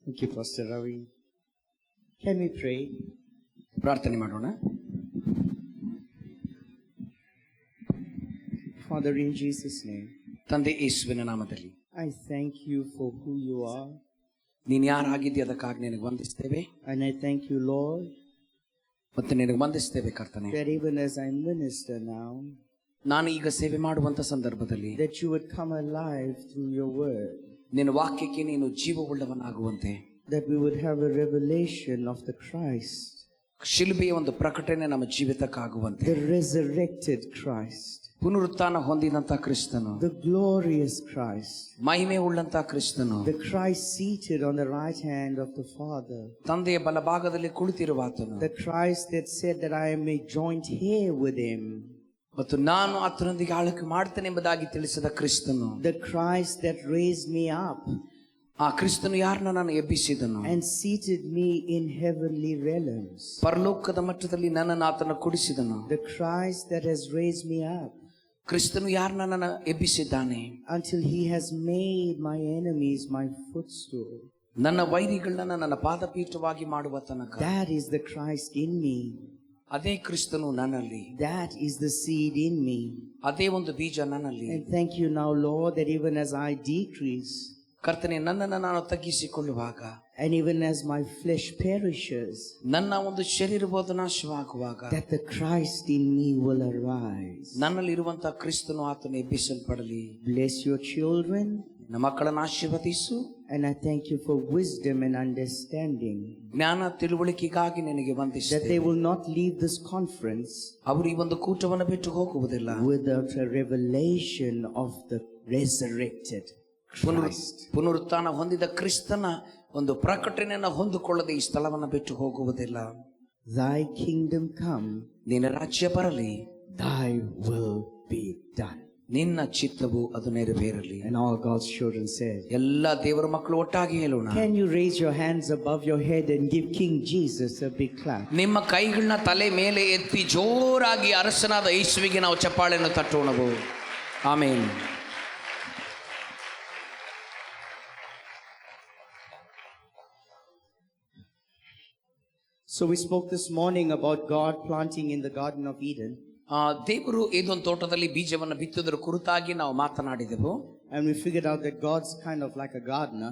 Thank you, Pastor Ravi. Can we pray? ಪ್ರಾರ್ಥನೆ ಮಾಡೋಣ. Father, in Jesus' name, ತಂದೆ ಯೇಸುವಿನ ನಾಮದಲ್ಲಿ I thank you for who you are. ನೀನು ಯಾರಾಗಿದ್ದೀಯ ಅದಕ್ಕಾಗಿ ನಿನಗೆ ವಂದಿಸ್ತೇವೆ. And I thank you, Lord, ಮತ್ತೆ ನಿನಗೆ ವಂದಿಸ್ತೇವೆ ಕರ್ತನೆ. that even as I minister now, ನಾನು ಈಗ ಸೇವೆ ಮಾಡುವಂತ ಸಂದರ್ಭದಲ್ಲಿ that you would come alive through your word, ನಿನ್ನ ವಾಕ್ಯಕ್ಕೆ ನೀನು ಜೀವವುಳ್ಳವನಾಗುವಂತೆ, that we would have a revelation of the Christ, ಶಿಲುಬೆಯ ಒಂದು ಪ್ರಕಟಣೆ ನಮ್ಮ ಜೀವಿತಕ್ಕಾಗುವಂತೆ, the resurrected Christ, ಪುನರುತ್ಥಾನ ಹೊಂದಿದಂತ ಕ್ರಿಸ್ತನು, the glorious Christ, ಮಹಿಮೆ ಉಳ್ಳಂತ ಕ್ರಿಸ್ತನು, the Christ seated on the right hand of the Father, ತಂದೆಯ ಬಲಭಾಗದಲ್ಲಿ ಕುಳಿತಿರುವಾತನು, the Christ that said that I may joint here with him, ಮತ್ತು ನಾನು ಆತನೊಂದಿಗೆ ಆಳ್ವಿಕೆ ಮಾಡ್ತೇನೆ ಎಂಬುದಾಗಿ ತಿಳಿಸಿದ ಕ್ರಿಸ್ತನು, the Christ that raised me up ಆ ಕ್ರಿಸ್ತನು ಯಾರನ್ನ ನಾನು ಎಬ್ಬಿಸಿದನು and seated me in heavenly realms, ಪರಲೋಕದ ಮಟ್ಟದಲ್ಲಿ ನನ್ನನ್ನು ಆತನ ಕುಡಿಸಿದನು, the Christ that has raised me up ಕ್ರಿಸ್ತನು ಯಾರನ್ನ ನನ್ನ ಎಬ್ಬಿಸಿದ್ದಾನೆ until he has made my enemies my footstool. ನನ್ನ ವೈರಿಗಳನ್ನ ನನ್ನ ಪಾದಪೀಠವಾಗಿ ಮಾಡುವ ತನಕ. That is the Christ in me. ಅದೇ ಕ್ರಿಸ್ತನು ನನ್ನಲ್ಲಿ, That is the seed in me. ಅದೇ ಒಂದು ಬೀಜ ನನ್ನಲ್ಲಿ. And thank you now, Lord, that even as I decrease ಕರ್ತನೆ, ನನ್ನನ್ನು ನಾನು ತಗ್ಗಿಸಿಕೊಳ್ಳುವಾಗ, and even as my flesh perishes, ನನ್ನ ಒಂದು ಶರೀರವಾದ ನಾಶವಾಗುವಾಗ, that the Christ in me will arise. ನನ್ನಲ್ಲಿರುವಂತಹ ಕ್ರಿಸ್ತನು ಆತನು ಎಬ್ಬಿಸಲ್ಪಡಲಿ. Bless your children, ನಮ್ಮ ಮಕ್ಕಳನ್ನು ಆಶೀರ್ವದಿಸು. and I thank you for wisdom and understanding, ಜ್ಞಾನ ತಿಳುವಳಿಕೆಗಾಗಿ ನಿನಗೆ that ವಂದಿಸುತ್ತೇವೆ. they will not leave this conference ಅವರು ಈ ಒಂದು ಕೂಟವನ್ನು ಬಿಟ್ಟು ಹೋಗುವುದಿಲ್ಲ, without a revelation of the resurrected Christ. ಪುನರುತ್ಥಾನ ಹೊಂದಿದ ಕ್ರಿಸ್ತನ ಒಂದು ಪ್ರಕಟಣೆಯನ್ನು ಹೊಂದಿಕೊಳ್ಳದೆ ಈ ಸ್ಥಳವನ್ನು ಬಿಟ್ಟು ಹೋಗುವುದಿಲ್ಲ. Thy kingdom come, ನಿನ್ನ ರಾಜ್ಯ ಬರಲಿ, thy will be done. ನಿನ್ನ ಚಿತ್ತವು ಅದು ನೆರವೇರಲಿ. And all God's children said, ಎಲ್ಲ ದೇವರ ಮಕ್ಕಳು ಒಟ್ಟಾಗಿ ಹೇಳೋಣ. can you raise your hands above your head and give King Jesus a big clap? ನಿಮ್ಮ ಕೈಗಳನ್ನ ತಲೆ ಮೇಲೆ ಎತ್ತಿ ಜೋರಾಗಿ ಅರಸನಾದ ಯೇಸುವಿಗೆ ನಾವು ಚಪ್ಪಾಳೆಯನ್ನು ತಟ್ಟೋಣವು. Amen. So we spoke this morning about God planting in the Garden of Eden, ದೇವರು ಏದೊಂದು ತೋಟದಲ್ಲಿ ಬೀಜವನ್ನು ಬಿತ್ತುವುದರ ಕುರಿತಾಗಿ ನಾವು ಮಾತನಾಡಿದೆವು. and we figured out that God's kind of like a gardener.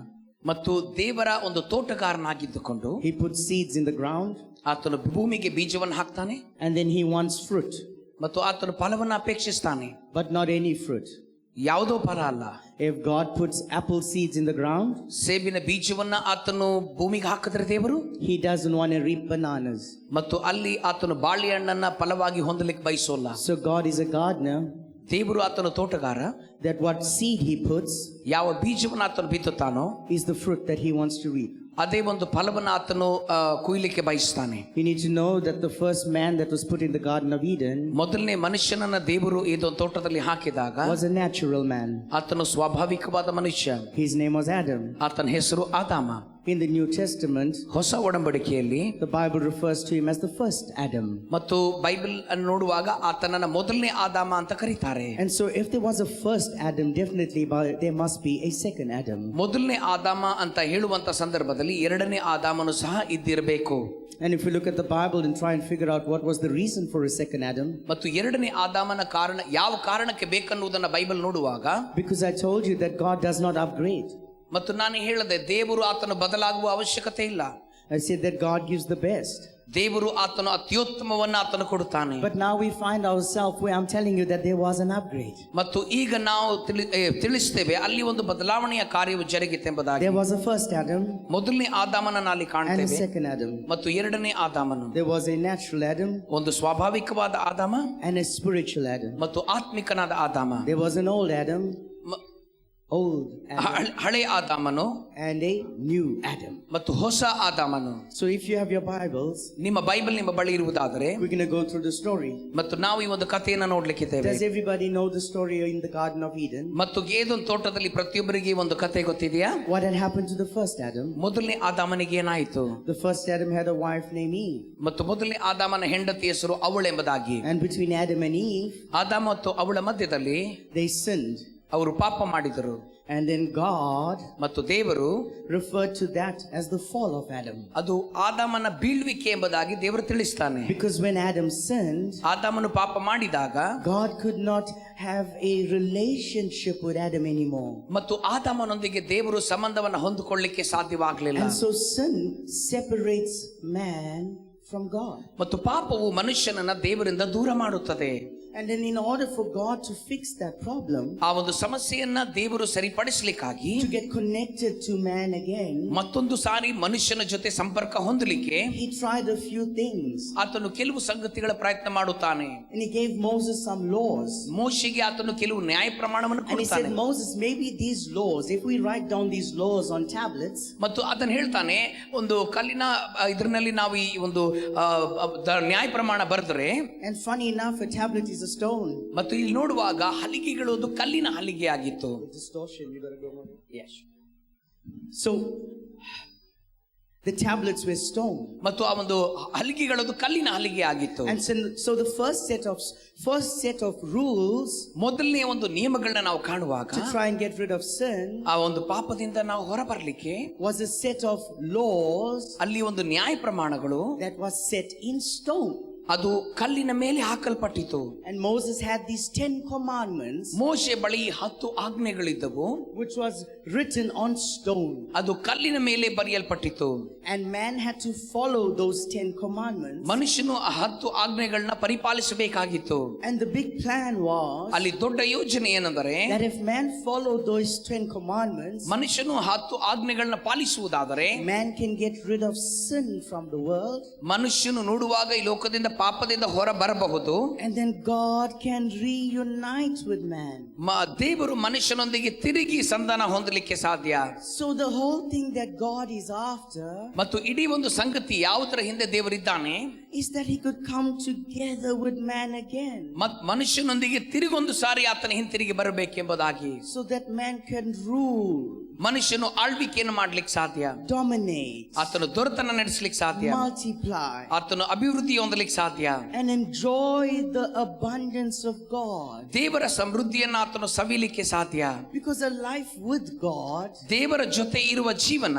ಮತ್ತು ದೇವರ ಒಂದು ತೋಟಗಾರನಾಗಿದ್ದುಕೊಂಡು He puts seeds in the ground, ಆತನು ಭೂಮಿಗೆ ಬೀಜವನ್ನು ಹಾಕ್ತಾನೆ, and then he wants fruit, ಮತ್ತು ಆತನು ಫಲವನ್ನು ಅಪೇಕ್ಷಿಸ್ತಾನೆ. but not any fruit. ಯಾವುದೋ ಫಲ ಅಲ್ಲ. If God puts apple seeds in the ground, ಸೇಬಿನ ಬೀಜವನ್ನ ಆತನು ಭೂಮಿಗೆ ಹಾಕಿದ್ರೆ ದೇವರು, he doesn't want to reap bananas. ಮತ್ತು ಅಲ್ಲಿ ಆತನು ಬಾಳೆಹಣ್ಣನ್ನ ಫಲವಾಗಿ ಹೊಂದಲಿಕ್ಕೆ ಬಯಸೋಲ್ಲ. So God is a gardener, ದೇವರು ಆತನು ತೋಟಗಾರ. that what seed he puts ಯಾವ ಬೀಜವನ್ನು ಆತನು ಬಿತ್ತುತ್ತಾನೋ is the fruit that he wants to reap. ಅದೇ ಒಂದು ಫಲವನ್ನು ಆತನು ಕುಯ್ಲಿಕ್ಕೆ ಬಯಸ್ತಾನೆ. You need to know that the first man that was put in the Garden of Eden ಮೊದಲನೇ ಮನುಷ್ಯನನ್ನ ದೇವರು ಇದೊಂದು ತೋಟದಲ್ಲಿ ಹಾಕಿದಾಗ was a natural man. ಆತನು ಸ್ವಾಭಾವಿಕವಾದ ಮನುಷ್ಯ. His name was Adam. ಆತನ ಹೆಸರು ಆದಾಮ. In the New Testament, ಹೊಸ ಒಡಂಬಡಿಕೆಯಲ್ಲಿ the Bible refers to him as the first Adam. ಮತ್ತು ಬೈಬಲ್ ಅನ್ನು ನೋಡುವಾಗ ಆತನನ್ನ ಮೊದಲನೇ ಆದಾಮ ಅಂತ ಕರೀತಾರೆ. And so if there was a first Adam, definitely there must be a second Adam. ಮೊದಲನೇ ಆದಾಮ ಅಂತ ಹೇಳುವಂತ ಸಂದರ್ಭದಲ್ಲಿ ಎರಡನೇ ಆದಾಮನು ಸಹ ಇದ್ದಿರಬೇಕು. And if you look at the Bible and try and figure out what was the reason for a second Adam, ಮತ್ತು ಎರಡನೇ ಆದಾಮನ ಕಾರಣ ಯಾವ ಕಾರಣಕ್ಕೆ ಬೇಕನ್ನುವುದನ್ನ ಬೈಬಲ್ ನೋಡುವಾಗ, because I told you that God does not upgrade. ಮತ್ತು ನಾನು ಹೇಳಿದೆ ದೇವರು ಆತನು ಬದಲಾಗುವ ಅವಶ್ಯಕತೆ ಇಲ್ಲ. I said that God gives the best. ದೇವರು ಆತನು ಅತ್ಯುತ್ತಮವನ್ನ ಆತನು ಕೊಡುತ್ತಾನೆ. But now we find ourselves where I'm telling you that there was an upgrade. ಮತ್ತು ಈಗ ನಾವು ತಿಳಿಸ್ತೇವೆ ಅಲ್ಲಿ ಒಂದು ಬದಲಾವಣೆಯ ಕಾರ್ಯವು ಜರುಗಿತೆಂಬುದಾಗಿ. There was a first Adam ಮೊದಲನೇ ಆದಾಮನನ್ನು ಅಲ್ಲಿ and a ಕಾಣ್ತೇವೆ, second Adam. ಮತ್ತು ಎರಡನೇ ಆದಾಮನು. There was a natural Adam ಒಂದು ಸ್ವಾಭಾವಿಕವಾದ ಆದಾಮ and a spiritual Adam. ಮತ್ತು ಆತ್ಮಿಕನಾದ ಆದಾಮ. There was an old Adam, old Adam, ಹಳೆ ಆದಾಮನು and a new Adam. ಮತ್ತು ಹೊಸ ಆದಾಮನು. So if you have your Bibles, ನಿಮ್ಮ ಬೈಬಲ್ ನಿಮ್ಮ ಬಳಿ ಇರುವುದಾದರೆ we're going to go through the story. ಮತ್ತು ನಾವು ಈ ಒಂದು ಕಥೆಯನ್ನು ನೋಡ್ಲಿಕ್ಕಿದ್ದೇವೆ. Does everybody know the story in the Garden of Eden? ಮತ್ತು ಏದೊಂದು ತೋಟದಲ್ಲಿ ಪ್ರತಿಯೊಬ್ಬರಿಗೆ ಒಂದು ಕಥೆ ಗೊತ್ತಿದೆಯಾ? What had happened to the first Adam? ಮೊದಲನೇ ಆದಾಮನಿಗೆ ಏನಾಯಿತು? The first Adam had a wife named Eve. ಮತ್ತು ಮೊದಲನೇ ಆದಾಮನ ಹೆಂಡತಿ ಹೆಸರು ಅವಳೆಂಬುದಾಗಿ. And between Adam and Eve, ಆದಾಮ ಮತ್ತು ಅವಳ ಮಧ್ಯದಲ್ಲಿ they sinned. ಅವರು ಪಾಪ ಮಾಡಿದರು. And then God ಮತ್ತು ದೇವರು referred to that as the fall of Adam. ಅದು ಆದಾಮನ ಬೀಳ್ವಿಕೆ ಎಂಬುದಾಗಿ ದೇವರು ತಿಳಿಸ್ತಾನೆ. Because when Adam sinned, ಆದಾಮನು ಪಾಪ ಮಾಡಿದಾಗ God could not have a relationship with Adam anymore. ಮತ್ತು ಆದಾಮನೊಂದಿಗೆ ದೇವರು ಸಂಬಂಧವನ್ನು ಹೊಂದಿಕೊಳ್ಳಿಕ್ಕೆ ಸಾಧ್ಯವಾಗಲಿಲ್ಲ. And so sin separates man from God. ಮತ್ತು ಪಾಪವು ಮನುಷ್ಯನನ್ನ ದೇವರಿಂದ ದೂರ ಮಾಡುತ್ತದೆ. And then in order for God to fix that problem, ಆ ಒಂದು ಸಮಸ್ಯೆಯನ್ನ ದೇವರು ಸರಿಪಡಿಸಲಿಕ್ಕಾಗಿ, to get connected to man again, ಮತ್ತೊಂದು ಸಾರಿ ಮನುಷ್ಯನ ಜೊತೆ ಸಂಪರ್ಕ ಹೊಂದಲಿಕ್ಕೆ he tried a few things. ಆತನು ಕೆಲವು ಸಂಗತಿಗಳ ಪ್ರಯತ್ನ ಮಾಡುತ್ತಾನೆ. And he gave Moses some laws. ಮೋಶೆಗೆ ಆತನು ಕೆಲವು ನ್ಯಾಯ ಪ್ರಮಾಣವನ್ನು And he said, ಕೊಡ್ತಾನೆ. Moses, maybe these laws, if we write down these laws on tablets, ಮತ್ತು ಅದನ್ನು ಹೇಳ್ತಾನೆ, ಒಂದು ಕಲ್ಲಿನ ಇದರಲ್ಲಿ ನಾವು ಈ ಒಂದು ನ್ಯಾಯ ಪ್ರಮಾಣ ಬರೆದರೆ, and funny enough, a tablet is a stone. ಮತ್ತು ಇಲ್ಲಿ ನೋಡುವಾಗ ಹಲಿಗೆಗಳು ಒಂದು ಕಲ್ಲಿನ ಹಲಿಗೆ ಆಗಿತ್ತು. Distortion, you gotta go more. Yes. So the tablets were stone. ಮತ್ತು ಆ ಒಂದು ಹಲಿಗೆಗಳದು ಕಲ್ಲಿನ ಹಲಿಗೆ ಆಗಿತ್ತು. And so the first set of rules, ಮೊದಲನೇ ಒಂದು ನಿಯಮಗಳನ್ನ ನಾವು ಕಾಣುವಾಗ, to try and get rid of sin, ಆ ಒಂದು ಪಾಪದಿಂದ ನಾವು ಹೊರಬರಲಿಕ್ಕೆ, was a set of laws ಅಲ್ಲಿ ಒಂದು ನ್ಯಾಯ ಪ್ರಮಾಣಗಳು that was set in stone. ಅದು ಕಲ್ಲಿನ ಮೇಲೆ ಹಾಕಲ್ಪಟ್ಟಿತು. And Moses had these 10 commandments, ಮೋಶೆ ಬಳಿ 10 ಆಜ್ಞೆಗಳಿದ್ದವು, which was written on stone. ಅದು ಕಲ್ಲಿನ ಮೇಲೆ ಬರೆಯಲ್ಪಟ್ಟಿತು. And man had to follow those 10 commandments. ಮನುಷ್ಯನು ಆ 10 ಆಜ್ಞೆಗಳನ್ನ ಪರಿಪಾಲಿಸಬೇಕಾಗಿತ್ತು. And the big plan was, ಅಲ್ಲಿ ದೊಡ್ಡ ಯೋಜನೆ ಏನೆಂದರೆ, that if man followed those 10 commandments, ಮನುಷ್ಯನು 10 ಆಜ್ಞೆಗಳನ್ನ ಪಾಲಿಸುವುದಾದರೆ, man can get rid of sin from the world. ಮನುಷ್ಯನು ನೋಡುವಾಗ ಈ ಲೋಕದಿಂದ ಪಾಪದಿಂದ ಹೊರ ಬರಬಹುದು. And then God can reunite with man. ದೇವರು ಮನುಷ್ಯನೊಂದಿಗೆ ತಿರುಗಿ ಸಂಧಾನ ಹೊಂದಲಿಕ್ಕೆ ಸಾಧ್ಯ. So the whole thing that God is after, ಮತ್ತು ಇಡೀ ಒಂದು ಸಂಗತಿ ಯಾವುದರ ಹಿಂದೆ ದೇವರಿದ್ದಾನೆ, is that he could come together with man again. ಮನುಷ್ಯನೊಂದಿಗೆ ತಿರುಗೊಂದು ಸಾರಿ ಆತನ ಹಿಂತಿರುಗಿ ಬರಬೇಕೆಂಬುದಾಗಿ, so that man can rule, ಮನುಷ್ಯನು ಆಳ್ವಿಕೆಯನ್ನು ಮಾಡ್ಲಿಕ್ಕೆ ಸಾಧ್ಯ, dominate, ಆತನು ದೊರೆತನ ನಡೆಸಲಿಕ್ಕೆ ಸಾಧ್ಯ, multiply, ಆತನು ಅಭಿವೃದ್ಧಿ ಹೊಂದಲಿಕ್ಕೆ ಸಾಧ್ಯ, and enjoy the abundance of God. ದೇವರ ಸಮೃದ್ಧಿಯನ್ನು ಆತನು ಸವಿಲಿಕ್ಕೆ ಸಾಧ್ಯ. Because a life with God, ದೇವರ ಜೊತೆ ಇರುವ ಜೀವನ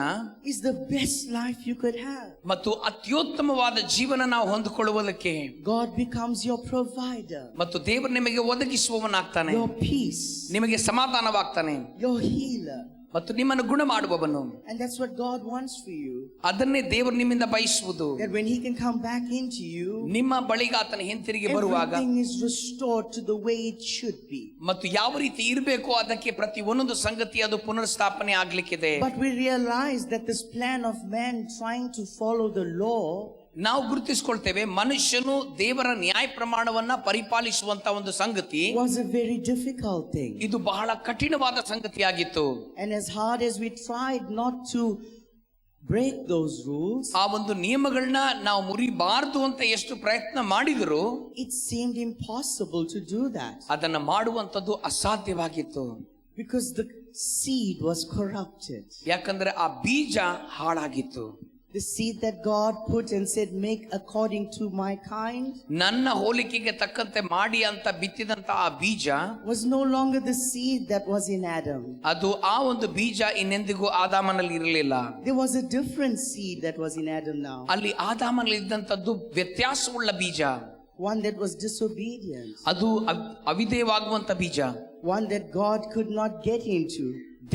is the best life you could have. ಮತ್ತು ಅತ್ಯುತ್ತಮವಾದ ಜೀವನ ನಾವು ಹೊಂದಿಕೊಳ್ಳುವುದಕ್ಕೆ, God becomes your provider, ಮತ್ತು ದೇವರು ನಿಮಗೆ ಒದಗಿಸುವವನಾಗ್ತಾನೆ, your peace, ನಿಮಗೆ ಸಮಾಧಾನವಾಗ್ತಾನೆ, your healer. ಮತ್ತು ನಿಮ್ಮನ್ನು ಗುಣ ಮಾಡುವವನು. And that's what God wants for you. ಅದನ್ನೇ ದೇವರು ನಿಮ್ಮಿಂದ ಬಯಸುವುದು. That when he can come back into you, ನಿಮ್ಮ ಬಳಿಗೆ ಆತನ ಹಿಂತಿರುಗಿ ಬರುವಾಗ, everything is restored to the way it should be. ಮತ್ತು ಯಾವ ರೀತಿ ಇರಬೇಕು ಅದಕ್ಕೆ ಪ್ರತಿ ಒಂದೊಂದು ಸಂಗತಿ ಅದು ಪುನರ್ಸ್ಥಾಪನೆ ಆಗ್ಲಿಕ್ಕಿದೆ. But we realize that this plan of man trying to follow the law, ನಾವು ಗುರುತಿಸಿಕೊಳ್ತೇವೆ, ಮನುಷ್ಯನು ದೇವರ ನ್ಯಾಯ ಪ್ರಮಾಣವನ್ನ ಪರಿಪಾಲಿಸುವಂತ ಒಂದು ಸಂಗತಿ was a very difficult thing. ಇದು ಬಹಳ ಕಠಿಣವಾದ ಸಂಗತಿಯಾಗಿತ್ತು. And as hard as we tried not to break those rules, ಆ ಒಂದು ನಿಯಮಗಳನ್ನ ನಾವು ಮುರಿಬಾರದು ಅಂತ ಎಷ್ಟು ಪ್ರಯತ್ನ ಮಾಡಿದರೂ, it seemed impossible to do that. ಅದನ್ನ ಮಾಡುವಂತದ್ದು ಅಸಾಧ್ಯವಾಗಿತ್ತು. Because the seed was corrupted. ಯಾಕಂದ್ರೆ ಆ ಬೀಜ ಹಾಳಾಗಿತ್ತು. The seed that God put and said, make according to my kind, ನನ್ನ ಹೋಲಿಕೆಗೆ ತಕ್ಕಂತೆ ಮಾಡಿ ಅಂತ ಬಿತ್ತಿದಂತ ಆ ಬೀಜ was no longer the seed that was in Adam. ಅದು ಆ ಒಂದು ಬೀಜ ಇನ್ನೆಂದಿಗೂ ಆದಾಮನಲ್ಲಿ ಇರಲಿಲ್ಲ. There was a different seed that was in Adam now. ಅಲ್ಲಿ ಆದಾಮನಲ್ಲಿ ಇದ್ದಂತದ್ದು ವ್ಯತ್ಯಾಸವುಳ್ಳ ಬೀಜ, one that was disobedient, ಅದು ಅವಿಧೇಯವಾಗುವಂತ ಬೀಜ, one that God could not get into.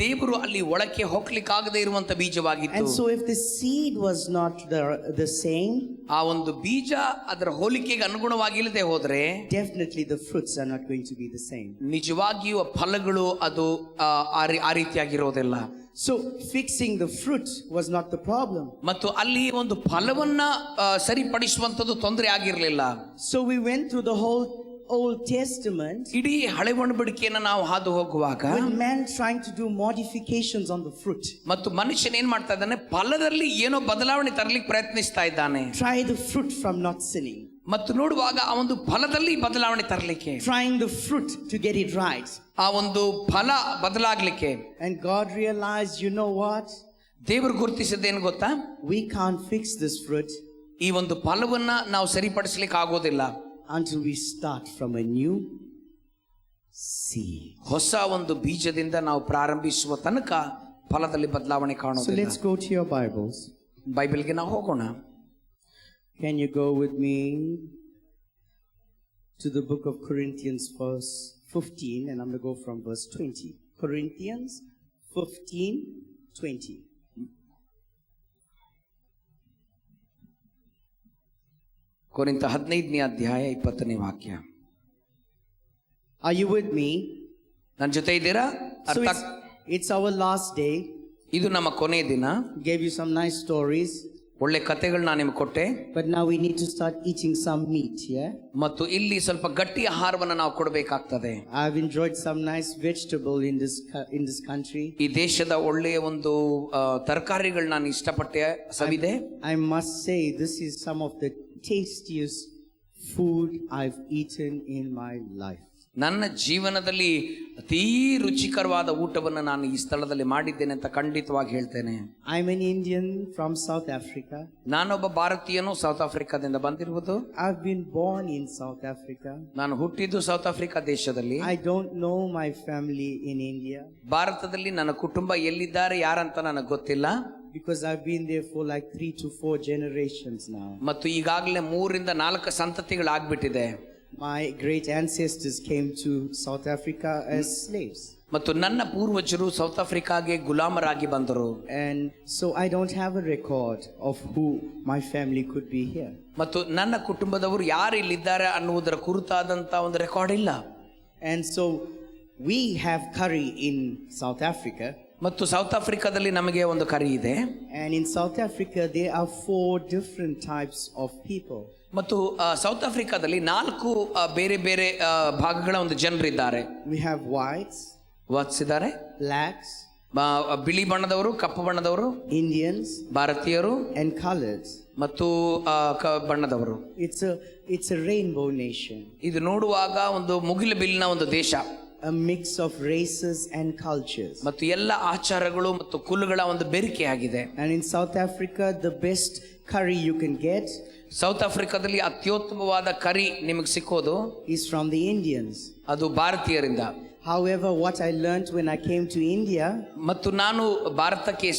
ದೇವರು ಅಲ್ಲಿ ಒಳಕ್ಕೆ ಹೋಗ್ಲಿಕ್ಕಾಗದೇ ಇರುವಂತ ಬೀಜವಾಗಿತ್ತು. And so if the seed was not the same, ಆ ಒಂದು ಬೀಜ ಅದರ ಹೋಲಿಕೆಗೆ ಅನುಗುಣವಾಗಿಲ್ಲದೆ ಹೋದ್ರೆ, definitely the fruits are not going to be the same. ನಿಜವಾಗಿಯೂ ಫಲಗಳು ಅದು ಆ ರೀತಿಯಾಗಿರೋದಿಲ್ಲ. So fixing the fruit was not the problem. ಮತ್ತು ಅಲ್ಲಿ ಒಂದು ಫಲವನ್ನ ಸರಿಪಡಿಸುವಂತದ್ದು ತೊಂದರೆ ಆಗಿರಲಿಲ್ಲ. So we went through the whole Old Testament, ಇಡೀ ಹಳೆ ಒಡಂಬಡಿಕೆಯನ್ನು ನಾವು ಹಾದು ಹೋಗುವಾಗ, with man trying to do modifications on the fruit. ಮತ್ತು ಮನುಷ್ಯನ ಏನ್ ಮಾಡ್ತಾ ಇದ್ದಾನೆ, ಫಲದಲ್ಲಿ ಏನೋ ಬದಲಾವಣೆ ತರಲಿಕ್ಕೆ ಪ್ರಯತ್ನಿಸ್ತಾ ಇದ್ದಾನೆ. Try the fruit from not sinning. ಮತ್ತು ನೋಡುವಾಗ ಆ ಒಂದು ಫಲದಲ್ಲಿ ಬದಲಾವಣೆ ತರಲಿಕ್ಕೆ, trying the fruit to get it right. ಆ ಒಂದು ಫಲ ಬದಲಾಗ್ಲಿಕ್ಕೆ. And God realized, you know what? ದೇವರು ಗುರುತಿಸಿದ್ದೇನು ಗೊತ್ತಾ, we can't fix this fruit, ಈ ಒಂದು ಫಲವನ್ನ ನಾವು ಸರಿಪಡಿಸ್ಲಿಕ್ಕೆ ಆಗೋದಿಲ್ಲ until we start from anew. seed. ಹೊಸ ಒಂದು ಬೀಜದಿಂದ ನಾವು ಪ್ರಾರಂಭಿಸುವ ತನಕ ಫಲದಲ್ಲಿ ಬದಲಾವಣೆ So ಕಾಣೋದಿಲ್ಲ. let's go to your Bibles. ಬೈಬಲ್ಗೆ ನಾವು ಹೋಗೋಣ. Can you go with me to the book of Corinthians, verse 15, and I'm going to go from verse 20. Corinthians 15:20. ಕೊರಿಂಥ 15ನೇ ಅಧ್ಯಾಯ 20ನೇ ವಾಕ್ಯ. Are you with me? ನನ್ನ ಜೊತೆ ಇದ್ದೀರಾ? So ಅರ್ಥ it's our last day. ಇದು ನಮ್ಮ ಕೊನೆಯ ದಿನ. Gave you some nice stories. ಒಳ್ಳೆ ಕಥೆಗಳು ನಾನು ನಿಮಗೆ ಕೊಟ್ಟೆ. But now we need to start eating some meat, yeah? ಮತ್ತು ಇಲ್ಲಿ ಸ್ವಲ್ಪ ಗಟ್ಟಿ ಆಹಾರವನ್ನು ನಾವು ಕೊಡಬೇಕಾಗ್ತದೆ. I've enjoyed some nice vegetable in this country. ಈ ದೇಶದ ಒಳ್ಳೆಯ ಒಂದು ತರಕಾರಿಗಳು ನಾನು ಇಷ್ಟಪಟ್ಟೆ, ಸವಿದೆ. I must say this is some of the tastiest food I've eaten in my life. ನನ್ನ ಜೀವನದಲ್ಲಿ ಅತೀ ರುಚಿಕರವಾದ ಊಟವನ್ನು ನಾನು ಈ ಸ್ಥಳದಲ್ಲಿ ಮಾಡಿದ್ದೇನೆ ಅಂತ ಖಂಡಿತವಾಗಿ ಹೇಳ್ತೇನೆ. I'm an Indian from South Africa. ನಾನೊಬ್ಬ ಭಾರತೀಯನು ಸೌತ್ ಆಫ್ರಿಕಾದಿಂದ ಬಂದಿರುವುದು. I've been born in South Africa. ನಾನು ಹುಟ್ಟಿದ್ದು ಸೌತ್ ಆಫ್ರಿಕಾ ದೇಶದಲ್ಲಿ. I don't know my family in India. ಭಾರತದಲ್ಲಿ ನನ್ನ ಕುಟುಂಬ ಎಲ್ಲಿದ್ದಾರೆ ಯಾರಂತ ನನಗೆ ಗೊತ್ತಿಲ್ಲ. Because I've been there for like 3 to 4 generations now. ಮತ್ತು ಈಗಾಗಲೇ 3 ರಿಂದ 4 ಸಂತತಿಗಳಾಗ್ಬಿಟ್ಟಿದೆ. My great ancestors came to South Africa as slaves. ಮತ್ತು ನನ್ನ ಪೂರ್ವಜರು ಸೌತ್ ಆಫ್ರಿಕಾಗೆ ಗುಲಾಮರಾಗಿ ಬಂದರು. And so I don't have a record of who my family could be here. ಮತ್ತು ನನ್ನ ಕುಟುಂಬದವರು ಯಾರು ಇಲ್ಲಿದ್ದಾರೆ ಅನ್ನುವುದರ ಕುರಿತಾದಂತ ಒಂದು ರೆಕಾರ್ಡ್ ಇಲ್ಲ. And so we have curry in South Africa. ಮತ್ತು ಸೌತ್ ಆಫ್ರಿಕಾದಲ್ಲಿ ನಮಗೆ ಒಂದು ಕರಿ ಇದೆ. And in South Africa there are 4 different types of people. ಮತ್ತು ಸೌತ್ ಆಫ್ರಿಕಾದಲ್ಲಿ 4 ಬೇರೆ ಬೇರೆ ಭಾಗಗಳ ಒಂದು ಜನರಿದ್ದಾರೆ. We have whites, ಇದ್ದಾರೆ, blacks, ಬಿಳಿ ಬಣ್ಣದವರು, ಕಪ್ಪು ಬಣ್ಣದವರು, Indians, ಭಾರತೀಯರು, and coloreds. ಮತ್ತು ಬಣ್ಣದವರು. It's a rainbow nation. ಇದು ನೋಡುವಾಗ ಒಂದು ಮುಗಿಲು ಬಿಲ್ಲಿನ ಒಂದು ದೇಶ. A mix of races and cultures. ಮತ್ತು ಎಲ್ಲ ಆಚಾರಗಳು ಮತ್ತು ಕುಲಗಳ ಒಂದು ಬೆರಿಕೆ ಆಗಿದೆ. And in South Africa the best curry you can get south ಆಫ್ರಿಕಾದಲ್ಲಿ ಅತ್ಯುತ್ತಮವಾದ ಕರಿ ನಿಮಗೆ ಸಿಕ್ಕೋದು is from the Indians. ಅದು ಭಾರತೀಯರಿಂದ. However, what I learned when I came to India, ಮತ್ತು ನಾನು ಭಾರತಕ್ಕೆ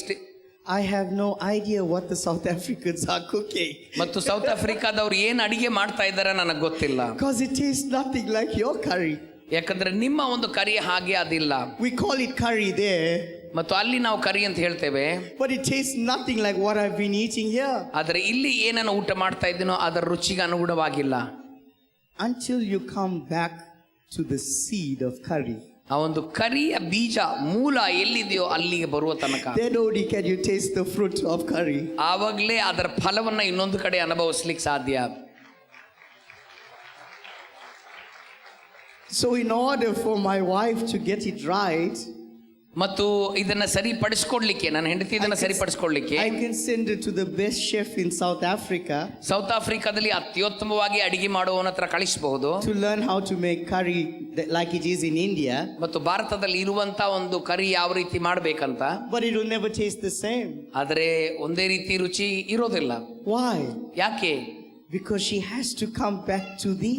I have no idea what the South Africans are cooking. ಮತ್ತು south ಆಫ್ರಿಕಾದವ್ರು ಏನು ಅಡಿಗೆ ಮಾಡ್ತಾ ಇದ್ದಾರೆ ನನಗೆ ಗೊತ್ತಿಲ್ಲ. Because it tastes nothing like your curry. ಯಾಕಂದ್ರೆ ನಿಮ್ಮ ಒಂದು ಕರಿ ಹಾಗೆ ಅದಿಲ್ಲ. We call it curry there. ಮತ್ತು ಅಲ್ಲಿ ನಾವು ಕರಿ ಅಂತ ಹೇಳ್ತೇವೆ. But it tastes nothing like what I've been eating here. ಆದರೆ ಇಲ್ಲಿ ಏನನ್ನು ಊಟ ಮಾಡ್ತಾ ಇದ್ದೀನೋ ಅದರ ರುಚಿಗೆ ಅನುಗುಣವಾಗಿಲ್ಲ. Until you come back to the seed of curry. ಆ ಒಂದು ಕರಿಯ ಬೀಜ ಮೂಲ ಎಲ್ಲಿದೆಯೋ ಅಲ್ಲಿಗೆ ಬರುವ ತನಕ. Then only can you taste the fruit of curry. ಆವಾಗಲೇ ಅದರ ಫಲವನ್ನ ಇನ್ನೊಂದು ಕಡೆ ಅನುಭವಿಸ್ಲಿಕ್ಕೆ ಸಾಧ್ಯ. So in order for my wife to get it right, ಮತ್ತು ಇದನ್ನ ಸರಿಪಡಿಸ್ಕೊಡ್ಲಿಕ್ಕೆ ನನ್ನ ಹೆಂಡತಿ ಇದನ್ನ ಸರಿಪಡಿಸ್ಕೊಡ್ಲಿಕ್ಕೆ I can send her to the best chef in South Africa. South ಆಫ್ರಿಕಾದಲ್ಲಿ ಅತ್ಯುತ್ತಮವಾಗಿ ಅಡಿಗೆ ಮಾಡುವವನ ಹತ್ರ ಕಳಿಸಬಹುದು. To learn how to make curry like it is in India. ಮತ್ತು ಭಾರತದಲ್ಲಿ ಇರುವಂತ ಒಂದು ಕರಿ ಯಾವ ರೀತಿ ಮಾಡ್ಬೇಕಂತ. But it will never taste the same. ಆದರೆ ಒಂದೇ ರೀತಿ ರುಚಿ ಇರೋದಿಲ್ಲ. Why? ಯಾಕೆ? Because she has to come back to the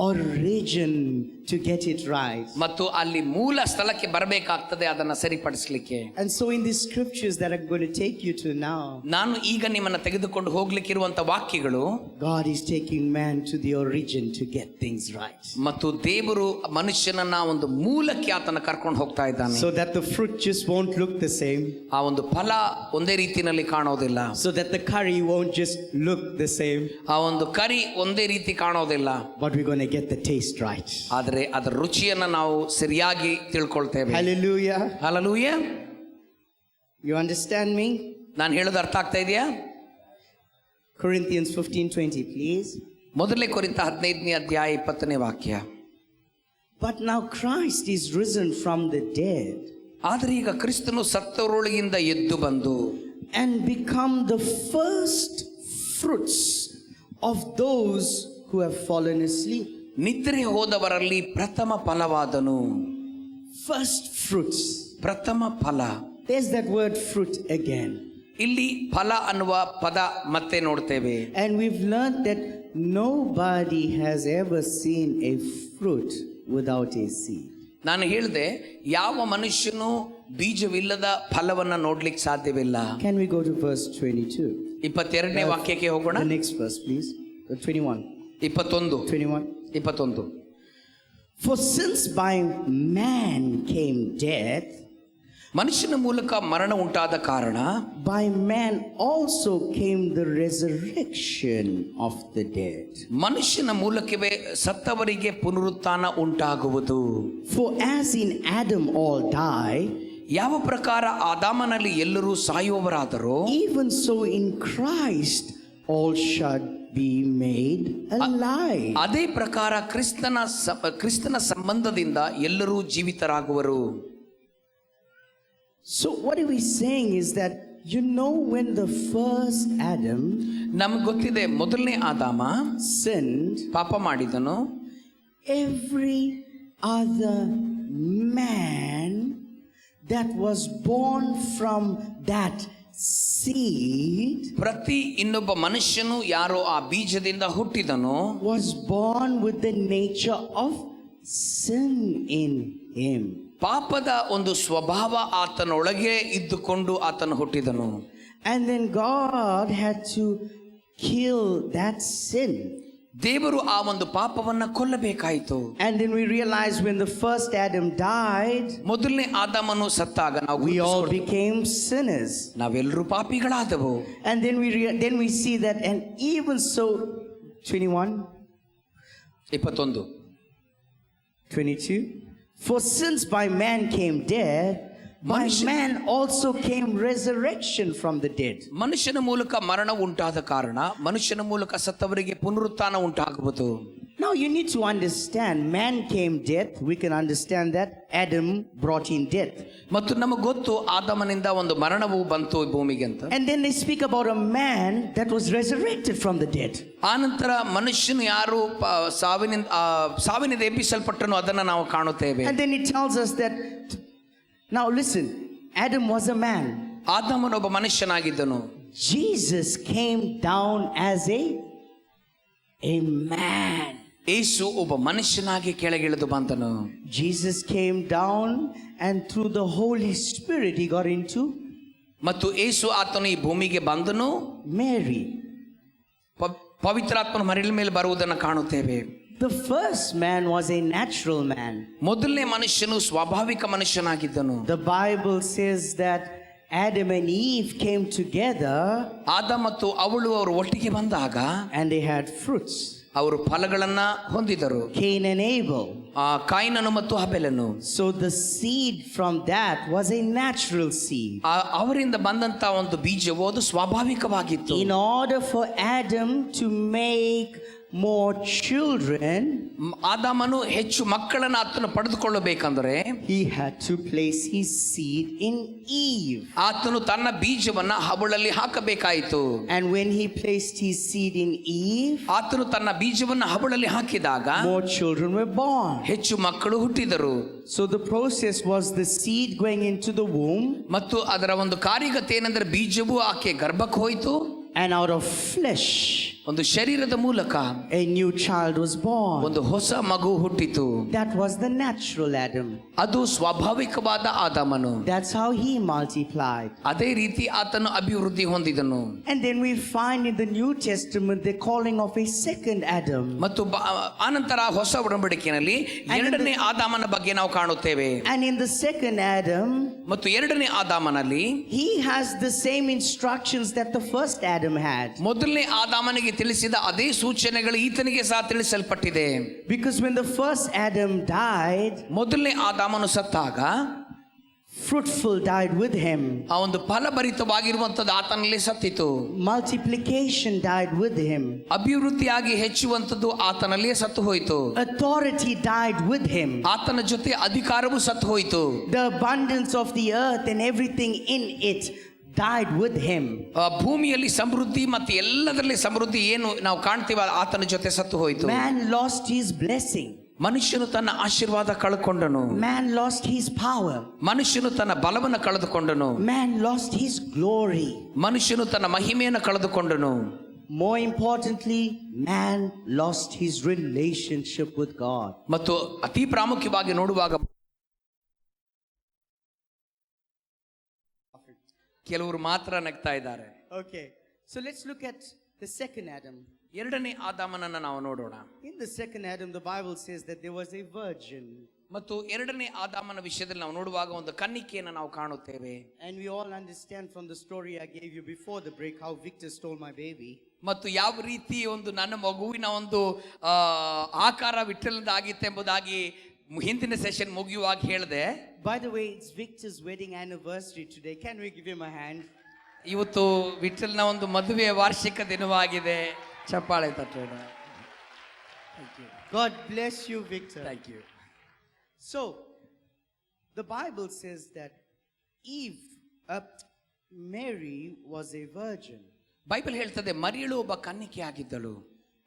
origin to get it right. ಮತ್ತು ಅಲ್ಲಿ ಮೂಲ ಸ್ಥಳಕ್ಕೆ ಬರಬೇಕಾಗ್ತದೆ ಅದನ್ನ ಸರಿಪಡಿಸಲಿಕ್ಕೆ. And so in these scriptures that I'm going to take you to now, ನಾನು ಈಗ ನಿಮ್ಮನ್ನ ತೆಗೆದುಕೊಂಡು ಹೋಗ್ಲಿಕ್ಕಿರುವಂತ ವಾಕ್ಯಗಳು God is taking man to the origin to get things right. ಮತ್ತು ದೇವರು ಮನುಷ್ಯನನ್ನ ಒಂದು ಮೂಲಕ್ಕೆ ಆತನ ಕರ್ಕೊಂಡು ಹೋಗ್ತಾ ಇದ್ದಾನೆ. So that the fruit just won't look the same. ಆ ಒಂದು ಫಲ ಒಂದೇ ರೀತಿಯಲ್ಲಿ ಕಾಣೋದಿಲ್ಲ. So that the curry won't just look the same. ಆ ಒಂದು ಕರಿ ಒಂದೇ ರೀತಿ ಕಾಣೋದಿಲ್ಲ. But we're going to get the taste right. ಆದರೆ ಅದರ ರುಚಿಯನ್ನ ನಾವು ಸರಿಯಾಗಿ ತಿಳ್ಕೊಳ್ತೇವೆ. Hallelujah. Hallelujah. You understand me? ನಾನು ಹೇಳೋದು ಅರ್ಥ ಆಗ್ತಾ ಇದೆಯಾ? Corinthians 15:20, please. ಮೊದಲನೇ ಕೊರಿಂಥ 15ನೇ ಅಧ್ಯಾಯ 20ನೇ ವಾಕ್ಯ. But now Christ is risen from the dead. ಆದರೆ ಈಗ ಕ್ರಿಸ್ತನು ಸತ್ತವರೊಳಗಿಂದ ಎದ್ದು ಬಂದು and become the first fruits of those who have fallen asleep. ನಿದ್ರೆ ಹೋದವರಲ್ಲಿ ಪ್ರಥಮ ಫಲವಾದನು. First fruits. ಪ್ರಥಮ ಫಲ. There's that word fruit again. ಇಲ್ಲಿ ಫಲ ಅನ್ನುವ ಪದ ಮತ್ತೆ ನೋಡ್ತೇವೆ. And we've learned that nobody has ever seen a fruit without a seed. ನಾನು ಹೇಳಿದೆ, ಯಾವ ಮನುಷ್ಯನು ಬೀಜವಿಲ್ಲದ ಫಲವನ್ನ ನೋಡ್ಲಿಕ್ಕೆ ಸಾಧ್ಯವಿಲ್ಲ. Can we go to verse 22? 22ನೇ ವಾಕ್ಯಕ್ಕೆ ಹೋಗೋಣ. The next verse, please. 21. 21. For since by man came death, ಮನುಷ್ಯನ ಮೂಲಕ ಮರಣ ಉಂಟಾದ ಕಾರಣ by man also came the resurrection of the dead. ಮನುಷ್ಯನ ಮೂಲಕವೇ ಸತ್ತವರಿಗೆ ಪುನರುತ್ಥಾನ ಉಂಟಾಗುವುದು. For as in Adam all die, ಯಾವ ಪ್ರಕಾರ ಆದಾಮನಲ್ಲಿ ಎಲ್ಲರೂ ಸಾಯುವವರಾದರೋ, even so in Christ all should be made alive. ಅದೇ ಪ್ರಕಾರ ಕ್ರಿಸ್ತನ ಸಂಬಂಧದಿಂದ ಎಲ್ಲರೂ ಜೀವಿತರಾಗುವರು. So what are we saying is that, you know, when the first Adam ನಮ್ಗೆ ಗೊತ್ತಿದೆ, ಮೊದಲನೇ ಆದಾಮ sinned, ಪಾಪ ಮಾಡಿದನು. every other man that was born from that seed ಪ್ರತಿ ಇನ್ನೊಬ್ಬ ಮನುಷ್ಯನು ಯಾರೋ ಆ ಬೀಜದಿಂದ ಹುಟ್ಟಿದನು was born with the nature of sin in him. ಪಾಪದ ಒಂದು ಸ್ವಭಾವ ಆತನೊಳಗೆ ಇದ್ದುಕೊಂಡು ಆತನು ಹುಟ್ಟಿದನು. And then God had to kill that sin. ದೇವರು ಆ ಒಂದು ಪಾಪವನ್ನ ಕೊಲ್ಲಬೇಕಾಯಿತು. And then we realized when the first Adam died, ಮೊದಲನೇ ಆದಾಮನು ಸತ್ತಾಗ ನಾವು we all became sinners. ನಾವೆಲ್ಲರೂ ಪಾಪಿಗಳಾದವು. And then we see that, and even so, 21, 22. For since by man came death, by man also came resurrection from the dead. ಮನುಷ್ಯನ ಮೂಲಕ ಮರಣ ಉಂಟಾದ ಕಾರಣ ಮನುಷ್ಯನ ಮೂಲಕ ಸತ್ತವರಿಗೆ ಪುನರುತ್ಥಾನ ಉಂಟಾಗುವುದು. Now you need to understand, man came death. We can understand that Adam brought in death. ಮತ್ತು ನಮಗೆ ಗೊತ್ತು ಆದಾಮನಿಂದ ಒಂದು ಮರಣವು ಬಂತು ಭೂಮಿಗೆ ಅಂತ. And then they speak about a man that was resurrected from the dead. ಆನಂತರ ಮನುಷ್ಯನು ಯಾರು ಸಾವಿನಿಂದ ಎಬ್ಬಿಸಲ್ಪಟ್ಟನು ಅದನ್ನು ನಾವು ಕಾಣುತ್ತೇವೆ. And then it tells us that, now listen, Adam was a man. ಆದಾಮನೊಬ್ಬ ಮನುಷ್ಯನಾಗಿದ್ದನು. Jesus came down as a man. ಯೇಸು ಒಬ್ಬ ಮನುಷ್ಯನಾಗಿ ಕೆಳಗಿಳಿದು ಬಂದನು. Jesus came down and through the Holy Spirit he got into ಮತ್ತು ಯೇಸು ಆತನು ಈ ಭೂಮಿಗೆ ಬಂದನು. Mary. ಪವಿತ್ರಾತ್ಮನ ಮರಿಯ ಮೇಲೆ ಬರುವುದನ್ನು ಕಾಣುತ್ತೇವೆ. The first man was a natural man. ಮೊದಲನೇ ಮನುಷ್ಯನು ಸ್ವಾಭಾವಿಕ ಮನುಷ್ಯನಾಗಿದ್ದನು. The Bible says that Adam and Eve came together ಆದಾಮ ಮತ್ತು ಅವಳು ಅವರು ಒಟ್ಟಿಗೆ ಬಂದಾಗ and they had fruits. ಅವರು ಫಲಗಳನ್ನ ಹೊಂದಿದರು. Cain and Abel. ಕಾಯಿನನು ಮತ್ತು ಹಬೆಲನು. So the seed from that was a natural seed. ಅವರಿಂದ ಬಂದಂತ ಒಂದು ಬೀಜವು ಅದು ಸ್ವಾಭಾವಿಕವಾಗಿತ್ತು. In order for Adam to make more children, ಆದಾಮನು ಹೆಚ್ಚು ಮಕ್ಕಳನ್ನು ಆತನು ಪಡೆದುಕೊಳ್ಳಬೇಕಂದ್ರೆ he had to place his seed in Eve. ಆತನು ತನ್ನ ಬೀಜವನ್ನ ಅವಳಲ್ಲಿ ಹಾಕಬೇಕಾಯಿತು. And when he placed his seed in Eve, ಆತನು ತನ್ನ ಬೀಜವನ್ನ ಅವಳಲ್ಲಿ ಹಾಕಿದಾಗ more children were born. ಹೆಚ್ಚು ಮಕ್ಕಳು ಹುಟ್ಟಿದರು. So the process was the seed going into the womb, ಮತ್ತು ಅದರ ಒಂದು ಕಾರ್ಯಗತೆ ಏನಂದ್ರೆ ಬೀಜವು ಆಕೆ ಗರ್ಭಕ್ಕೆ ಹೋಯಿತು. and out of flesh ಒಂದು ಶರೀರದ ಮೂಲಕ a new child was born. ಒಂದು ಹೊಸ ಮಗು ಹುಟ್ಟಿತು. That was the natural Adam. ಅದು ಸ್ವಾಭಾವಿಕವಾದ ಆದಾಮನು. That's how he multiplied. ಅದೇ ರೀತಿ ಆತನು ಅಭಿವೃದ್ಧಿ ಹೊಂದಿದನು. And then we find in the New Testament the calling of a second Adam. ಮತ್ತು ಆನಂತರ ಹೊಸ ಒಡಂಬಡಿಕೆಯಲ್ಲಿ ಎರಡನೇ ಆದಾಮನ ಬಗ್ಗೆ ನಾವು ಕಾಣುತ್ತೇವೆ. And in the second Adam, ಮತ್ತು ಎರಡನೇ ಆದಾಮನಲ್ಲಿ he has the same instructions that the first Adam had. ಮೊದಲನೇ ಆದಾಮನಿಗೆ ತಿಳಿಸಿದ ಅದೇ ಸೂಚನೆಗಳು ಈತನಿಗೆ ಸಹ ತಿಳಿಸಲ್ಪಟ್ಟಿದೆ. Because when the first Adam died, ಮೊದಲನೇ ಆದಾಮನು ಸತ್ತಾಗ fruitful died with him. ಆ ಒಂದು ಫಲಭರಿತವಾಗಿರುವಂತದ್ದು ಆತನಲ್ಲಿ ಸತ್ತಿತು. Multiplication died with him. ಅಭಿವೃದ್ಧಿಯಾಗಿ ಹೆಚ್ಚುವಂತದ್ದು ಆತನಲ್ಲಿಯೇ ಸತ್ತು ಹೋಯಿತು. Authority died with him. ಆತನ ಜೊತೆ ಅಧಿಕಾರವು ಸತ್ತು ಹೋಯಿತು. The abundance of the earth and everything in it died with him. ಭೂಮಿಯಲ್ಲಿ ಸಮೃದ್ಧಿ ಮತ್ತು ಎಲ್ಲದರಲ್ಲಿ ಸಮೃದ್ಧಿ ಏನು ನಾವು ಕಾಣ್ತೀವ ಆತನ ಜೊತೆ ಸತ್ತು ಹೋಯಿತು. Man lost his blessing. ಮನುಷ್ಯನು ತನ್ನ ಆಶೀರ್ವಾದ ಕಳೆದುಕೊಂಡನು. Man lost his power. ಮನುಷ್ಯನು ತನ್ನ ಬಲವನ್ನು ಕಳೆದುಕೊಂಡನು. Man lost his glory. ಮನುಷ್ಯನು ತನ್ನ ಮಹಿಮೆಯನ್ನು ಕಳೆದುಕೊಂಡನು. More importantly, man lost his relationship with God. ಮತ್ತು ಅತಿ ಪ್ರಾಮುಖ್ಯವಾಗಿ ನೋಡುವಾಗ ಕೆಲವರು ಮಾತ್ರ ನಗ್ತಾ ಇದ್ದಾರೆ. Okay, so let's look at the second Adam. ಎರಡನೇ ಆದಾಮನನ್ನ ನಾವು ನೋಡೋಣ. In the second Adam, the Bible says that there was a virgin. ಮತ್ತು ಎರಡನೇ ಆದಾಮನ ವಿಷಯದಲ್ಲಿ ನಾವು ನೋಡುವಾಗ ಒಂದು ಕನ್ನಿಕೆಯನ್ನು ನಾವು ಕಾಣುತ್ತೇವೆ. And we all understand from the story I gave you before the break how Victor stole my baby. ಮತ್ತು ಯಾವ ರೀತಿ ಒಂದು ನನ್ನ ಮಗುವಿನ ಒಂದು ಆಕಾರ ವಿಠಲದಿಂದ ಆಗಿತ್ತೆಂಬುದಾಗಿ ಹಿಂದಿನ ಸೆಷನ್ ಮುಗಿಯುವಾಗ ಹೇಳಿದೆ. By the way, it's Victor's wedding anniversary today. Can we give him a hand? ಇವತ್ತು ವಿಠಲ್ನ ಒಂದು ಮದುವೆಯ ವಾರ್ಷಿಕ ದಿನವಾಗಿದೆ. ಚಪ್ಪಾಳೆ ತಟ್ಟೋಣ. God bless you, Victor. Thank you. So, the Bible says that Mary was a virgin. Bible ಹೇಳ್ತದೆ ಮರಿಯಳು ಒಬ್ಬ ಕನ್ನಿಕೆ ಆಗಿದ್ದಳು.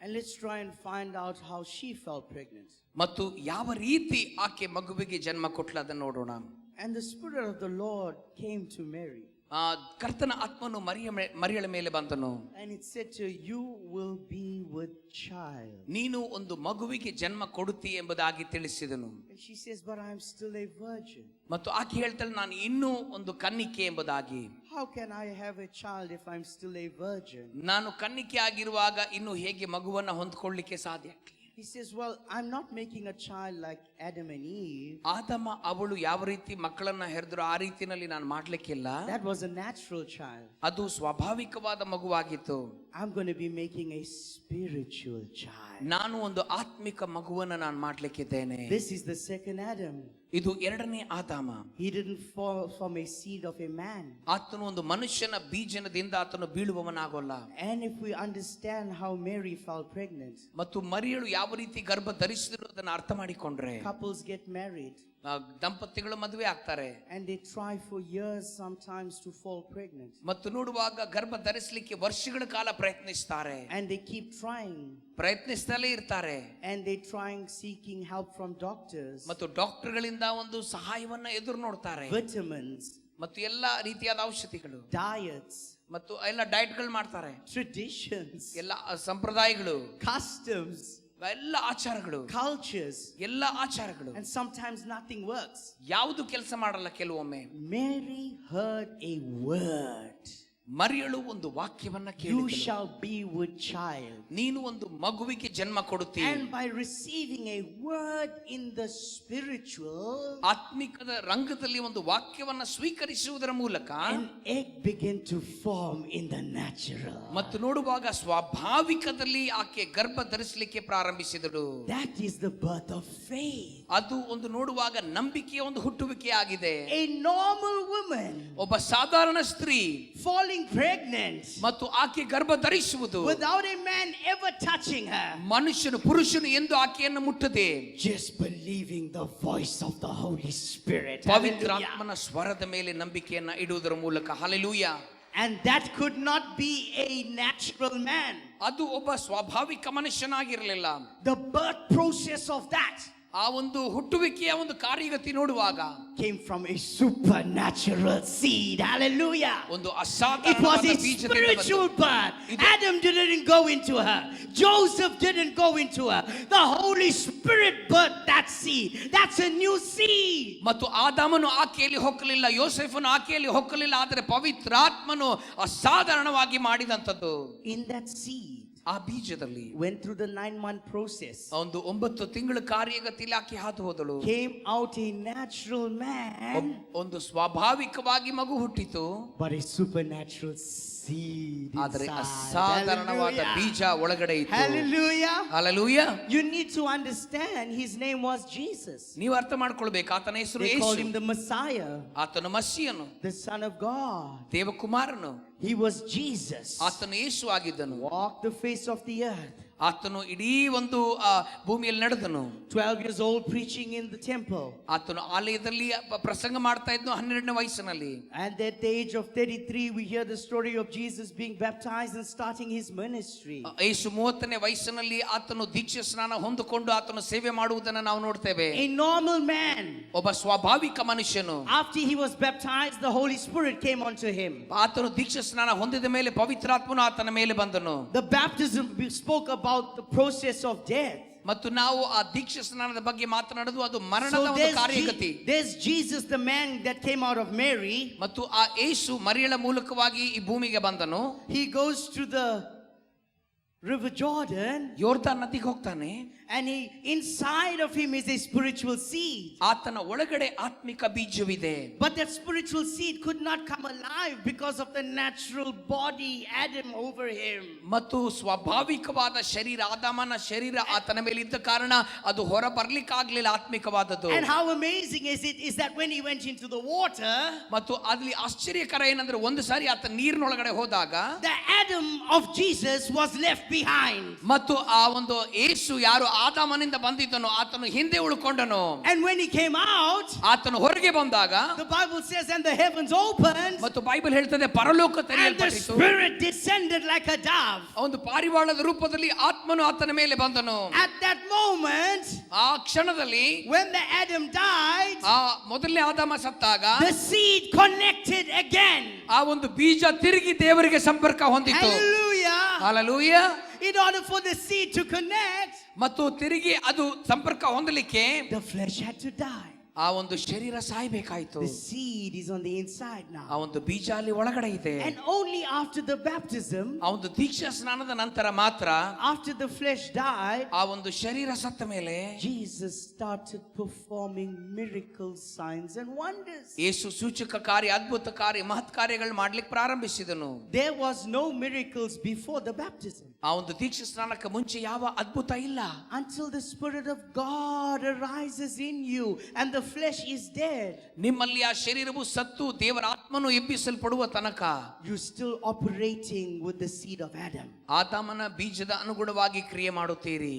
And let's try and find out how she fell pregnant. ಮತ್ತು ಯಾವ ರೀತಿ ಆಕೆ ಮಗುವಿಗೆ ಜನ್ಮ ಕೊಟ್ಲು ಅದನ್ನು ನೋಡೋಣ. And the Spirit of the Lord came to Mary. ಕರ್ತನ ಆತ್ಮನು ಮರಿಯಳ ಮೇಲೆ ಬಂದನು. And it said to her, you will be with child. ನೀನು ಒಂದು ಮಗುವಿಗೆ ಜನ್ಮ ಕೊಡುತ್ತಿ ಎಂಬುದಾಗಿ ತಿಳಿಸಿದನು. And she says, but I am still a virgin. ಮತ್ತು ಆಕೆ ಹೇಳ್ತಾಳೆ ನಾನು ಇನ್ನೂ ಒಂದು ಕನ್ನಿಕೆ ಎಂಬುದಾಗಿ. How can I have a child if I'm still a virgin? ನಾನು ಕನ್ನಿಕೆ ಆಗಿರುವಾಗ ಇನ್ನು ಹೇಗೆ ಮಗುವನ್ನ ಹೊಂದ್ಕೊಳ್ಳಿಕ್ಕೆ ಸಾಧ್ಯ? He says, well, I'm not making a child like Adam and Eve. ಆದಮ ಅವಳು ಯಾವ ರೀತಿ ಮಕ್ಕಳನ್ನ ಹೆರೆದ್ರು ಆ ರೀತಿನಲ್ಲಿ ನಾನು ಮಾಡ್ಲಿಕ್ಕಿಲ್ಲ. That was a natural child. ಅದು ಸ್ವಾಭಾವಿಕವಾದ ಮಗುವಾಗಿತ್ತು. I'm going to be making a spiritual child. ನಾನು ಒಂದು ಆತ್ಮಿಕ ಮಗುವನ್ನ ನಾನು ಮಾಡ್ಲಿಕ್ಕಿದ್ದೇನೆ. This is the second Adam. ಇದು ಎರಡನೇ ಆದಾಮ. He didn't fall from a seed of a man. ಆತನು ಒಂದು ಮನುಷ್ಯನ ಬೀಜದಿಂದ ಆತನು ಬೀಳುವವನಾಗೋಲ್ಲ. And if we understand how Mary fell pregnant, ಮತ್ತು ಮರಿಯಳು ಯಾವ ರೀತಿ ಗರ್ಭ ಧರಿಸಿದ್ರು ಅದನ್ನು ಅರ್ಥ ಮಾಡಿಕೊಂಡ್ರೆ, couples get married. ದಂಪತಿಗಳು ಮದುವೆ ಆಗ್ತಾರೆ. And they try for years sometimes to fall pregnant. ಮತ್ತು ನೋಡುವಾಗ ಗರ್ಭ ಧರಿಸಲಿಕ್ಕೆ ವರ್ಷಗಳ ಕಾಲ ಪ್ರಯತ್ನಿಸ್ತಾರೆ. And they keep trying. ಪ್ರಯತ್ನಿಸ್ತಲೇ ಇರ್ತಾರೆ. And they trying seeking help from doctors. ಮತ್ತು ಡಾಕ್ಟರ್ಗಳಿಂದ ಒಂದು ಸಹಾಯವನ್ನ ಎದುರು ನೋಡ್ತಾರೆ. Vitamins. ಮತ್ತು ಎಲ್ಲಾ ರೀತಿಯಾದ ಔಷಧಿಗಳು, diets, ಮತ್ತು ಎಲ್ಲ ಡಯಟ್ಗಳು ಮಾಡ್ತಾರೆ. traditions, ಎಲ್ಲ ಸಂಪ್ರದಾಯಗಳು, customs, ಎಲ್ಲ ಆಚಾರಗಳು, cultures, ಎಲ್ಲ ಆಚಾರಗಳು. and sometimes nothing works. ಯಾವುದು ಕೆಲಸ ಮಾಡಲ್ಲ ಕೆಲವೊಮ್ಮೆ. Mary heard a word. ಮರಿಯಳು ಒಂದು ವಾಕ್ಯವನ್ನ You ಕೇಳಿದಳು. shall be with child. ನೀನು ಒಂದು ಮಗುವಿಗೆ ಜನ್ಮ ಕೊಡುತ್ತಿ. And by receiving a word in the spiritual, ಆತ್ಮಿಕದ ರಂಗದಲ್ಲಿ ಒಂದು ವಾಕ್ಯವನ್ನ ಸ್ವೀಕರಿಸುವುದರ ಮೂಲಕ an egg began to form in the natural. ಮತ್ತು ನೋಡುವಾಗ ಸ್ವಾಭಾವಿಕದಲ್ಲಿ ಆಕೆ ಗರ್ಭ ಧರಿಸಲಿಕ್ಕೆ ಪ್ರಾರಂಭಿಸಿದಳು. That is the birth of faith. ಅದು ಒಂದು ನೋಡುವಾಗ ನಂಬಿಕೆಯ ಒಂದು ಹುಟ್ಟುವಿಕೆ ಆಗಿದೆ. A normal woman ಒಬ್ಬ ಸಾಧಾರಣ ಸ್ತ್ರೀ falling pregnant ಮತ್ತು ಆಕೆ ಗರ್ಭ ಧರಿಸುವುದು without a man ever touching her, ಮನುಷ್ಯನು ಪುರುಷನು ಎಂದು ಆಕೆಯನ್ನು ಮುಟ್ಟದೆ just believing the voice of the Holy Spirit. ಪವಿತ್ರಾತ್ಮನ ಸ್ವರದ ಮೇಲೆ ನಂಬಿಕೆಯನ್ನ ಇಡುವುದರ ಮೂಲಕ. Hallelujah. And that could not be a natural man. ಅದು ಒಬ್ಬ ಸ್ವಾಭಾವಿಕ ಮನುಷ್ಯನಾಗಿರಲಿಲ್ಲ. The birth process of that ಆ ಒಂದು ಹುಟ್ಟುವಿಕೆಯ ಒಂದು ಕಾರ್ಯಗತಿ ನೋಡುವಾಗ came from a supernatural seed. Hallelujah. ಒಂದು It was ಅಸಾಧಾರಣವಾದ a ಬೀಜದಿಂದ spiritual ಬಂತು. birth. Adam didn't go into her. Joseph didn't go into her. The Holy Spirit birthed that seed. That's a new seed. ಮತ್ತು ಆದಾಮನು ಆಕೆಯಲ್ಲಿ ಹೊಕ್ಕಲಿಲ್ಲ, ಯೋಸೇಫನು ಆಕೆಯಲ್ಲಿ ಹೊಕ್ಕಲಿಲ್ಲ, ಆದರೆ ಪವಿತ್ರಾತ್ಮನು ಅಸಾಧಾರಣವಾಗಿ ಮಾಡಿದಂಥದ್ದು. In that seed, ಆ ಬೀಜದಲ್ಲಿ went through the 9-month process, ಒಂದು 9 ತಿಂಗಳ ಕಾರ್ಯಗತಿಯಲ್ಲಿ ಆಕೆ ಹಾದು ಹೋದಳು. came out a natural man, ಒಂದು ಸ್ವಾಭಾವಿಕವಾಗಿ ಮಗು ಹುಟ್ಟಿತು, but a supernatural seed ಆದರೆ inside. ಅಸಾಧಾರಣವಾದ Hallelujah. ಬೀಜ ಒಳಗಡೆ ಇತ್ತು. Hallelujah. Hallelujah. You need to understand his name was Jesus. ನೀವು ಅರ್ಥ ಮಾಡ್ಕೊಳ್ಬೇಕು, ಆತನ ಹೆಸರು They called him Yesu. the Messiah, ಆತನು ಮಸ್ಸಿಯನು, the Son of God. ದೇವಕುಮಾರನು. He was Jesus. ಆತನು ಯೇಸು ಆಗಿದ್ದನು. Walked the face of the earth. ಆತನು ಇಡೀ ಒಂದು ಭೂಮಿಯಲ್ಲಿ ನಡೆದನು. 12 years old, preaching in the temple. ಆತನು ಆಲಯದಲ್ಲಿ ಪ್ರಸಂಗ ಮಾಡ್ತಾ ಇದ್ನು 12ನೇ ವಯಸ್ಸಿನಲ್ಲಿ. And at the age of 33, we hear the story of Jesus being baptized and starting his ministry. ಯೇಸು 30ನೇ ವಯಸ್ಸಿನಲ್ಲಿ ಆತನು ದೀಕ್ಷಾ ಸ್ನಾನ ಹೊಂದಿಕೊಂಡು ಆತನು ಸೇವೆ ಮಾಡುವುದನ್ನು ನಾವು ನೋಡ್ತೇವೆ. A normal man. ಒಬ್ಬ ಸ್ವಾಭಾವಿಕ ಮನುಷ್ಯನು. After he was baptized, the Holy Spirit came onto him. ಆತನು ದೀಕ್ಷಾ ಸ್ನಾನ ಹೊಂದಿದ ಮೇಲೆ ಪವಿತ್ರಾತ್ಮನು ಆತನ ಮೇಲೆ ಬಂದನು. The baptism spoke about the process of death. ಮತ್ತು ನಾವು ಆ ದೀಕ್ಷಾ ಸ್ನಾನದ ಬಗ್ಗೆ ಮಾತನಾಡೋದು ಅದು ಮರಣದ ಒಂದು ಕಾರ್ಯಗತಿ. There's Jesus, the man that came out of Mary. ಮತ್ತು ಆ ಯೇಸು ಮರಿಯಳ ಮೂಲಕವಾಗಿ ಈ ಭೂಮಿಗೆ ಬಂದನು. He goes to the river Jordan. ಯೋರ್ದಾನ್ ನದಿಗೆ ಹೋಗ್ತಾನೆ. And inside of him is a spiritual seed. ಆತನ ಒಳಗಡೆ ಆತ್ಮಿಕ ಬೀಜವಿದೆ. But that spiritual seed could not come alive because of the natural body Adam over him. ಮತ್ತು ಸ್ವಾಭಾವಿಕವಾದ ಶರೀರ ಆದಾಮನ ಶರೀರ ಆತನ ಮೇಲೆ ಇದ್ದ ಕಾರಣ ಅದು ಹೊರ ಬರ್ಲಿಕ್ಕಾಗ್ಲಿಲ್ಲ ಆತ್ಮಿಕವಾದದ್ದು. And how amazing is that when he went into the water, ಮತ್ತು ಅಲ್ಲಿ ಆಶ್ಚರ್ಯಕರ ಏನಂದ್ರೆ ಒಂದು ಸಾರಿ ಆತ ನೀರಿನೊಳಗಡೆ ಹೋದಾಗ the Adam of Jesus was left behind. ಮತ್ತು ಆ ಒಂದು ಯೇಸು ಯಾರು ಆದಾಮನಿಂದ ಬಂದಿದ್ದನು ಆತನು ಹಿಂದೆ ಉಳ್ಕೊಂಡನು. And when he came out, ಆತನು ಹೊರಗೆ ಬಂದಾಗ the Bible says, and the heavens opened, ಮತ್ತು ಬೈಬಲ್ ಹೇಳ್ತದೆ ಪರಲೋಕ and the ತೆರೆಯಲ್ಪಟ್ಟಿತು. Spirit descended like a dove. ಒಂದು ಪಾರಿವಾಳದ ರೂಪದಲ್ಲಿ ಆತ್ಮನು ಆತನ ಮೇಲೆ ಬಂದನು. At that moment, ಆ ಕ್ಷಣದಲ್ಲಿ when the Adam died, ಆ ಮೊದಲನೇ ಆದಾಮ ಸತ್ತಾಗ the seed connected again. ಆ ಒಂದು ಬೀಜ ತಿರುಗಿ ದೇವರಿಗೆ ಸಂಪರ್ಕ ಹೊಂದಿತು. Hallelujah. Hallelujah. In order for the seed to connect, ಮತ್ತು ತಿರುಗಿ ಅದು ಸಂಪರ್ಕ ಹೊಂದಲಿಕ್ಕೆ the flesh had to die. ಆ ಒಂದು ಶರೀರ ಸಾಯಬೇಕಾಯಿತು. The seed is on the inside ಆ now. ಒಂದು ಬೀಜ ಅಲ್ಲಿ ಒಳಗಡೆ ಇದೆ. And only after the baptism, ಆ ಒಂದು ದೀಕ್ಷಾ ಸ್ನಾನದ ನಂತರ ಮಾತ್ರ after the flesh died, ಆ ಒಂದು ಶರೀರ ಸತ್ತ ಮೇಲೆ Jesus started performing miracles, signs and wonders. ಯೇಸು ಸೂಚಕ ಕಾರ್ಯ ಅದ್ಭುತ ಕಾರ್ಯ ಮಹತ್ ಕಾರ್ಯಗಳು ಮಾಡ್ಲಿಕ್ಕೆ ಪ್ರಾರಂಭಿಸಿದನು. There was no miracles before the baptism. ಆ ಒಂದು ದೀಕ್ಷಾ ಸ್ನಾನಕ್ಕೆ ಮುಂಚೆ ಯಾವ ಅದ್ಭುತ ಇಲ್ಲ. Until the Spirit of God arises in you and the flesh is dead, ನಿಮ್ಮಲ್ಲಿ ಆ ಶರೀರವು ಸತ್ತು ದೇವರ ಆತ್ಮನು ಎಬ್ಬಿಸಲ್ಪಡುವ ತನಕ you're still operating with the seed of Adam. ಆದಾಮನ ಬೀಜದ ಅನುಗುಣವಾಗಿ ಕ್ರಿಯೆ ಮಾಡುತ್ತೀರಿ.